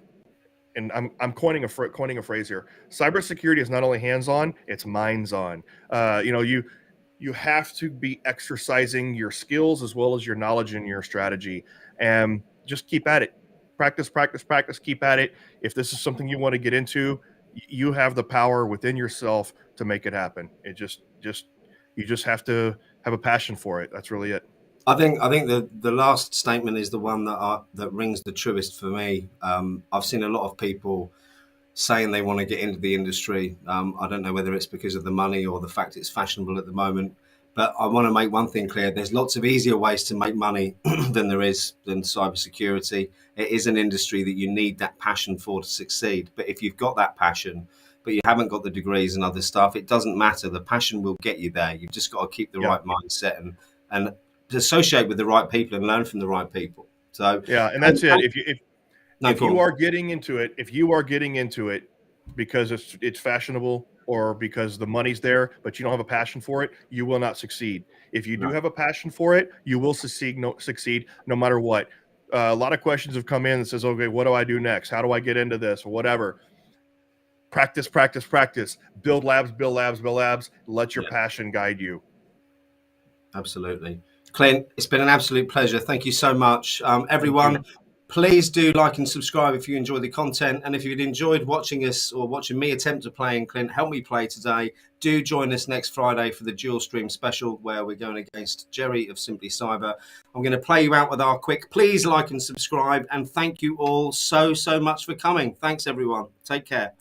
and I'm coining a phrase here. Cybersecurity is not only hands-on, it's minds-on. You have to be exercising your skills as well as your knowledge and your strategy, and just keep at it. Practice, practice, practice. Keep at it. If this is something you want to get into, you have the power within yourself to make it happen. You just have to have a passion for it. That's really it. I think the last statement is the one that rings the truest for me. I've seen a lot of people saying they want to get into the industry. I don't know whether it's because of the money or the fact it's fashionable at the moment. But I want to make one thing clear: there's lots of easier ways to make money than cybersecurity. It is an industry that you need that passion for to succeed. But if you've got that passion, but you haven't got the degrees and other stuff, it doesn't matter. The passion will get you there. You've just got to keep the Yeah, right mindset and associate with the right people and learn from the right people. So, yeah, and and, that's it. and no, If go you on. are getting into it, if you are getting into it because it's fashionable or because the money's there, but you don't have a passion for it, you will not succeed. If you do No. have a passion for it, you will succeed no matter what. A lot of questions have come in and says, okay, what do I do next? How do I get into this or whatever? Practice, practice, practice. Build labs, build labs, build labs. Let your Yeah. passion guide you. Absolutely. Clint, it's been an absolute pleasure. Thank you so much. Thank you. Everyone, please do like and subscribe if you enjoy the content. And if you'd enjoyed watching us or watching me attempt to play and Clint help me play today, do join us next Friday for the dual stream special where we're going against Jerry of Simply Cyber. I'm going to play you out with our quick. Please like and subscribe. And thank you all so much for coming. Thanks, everyone. Take care.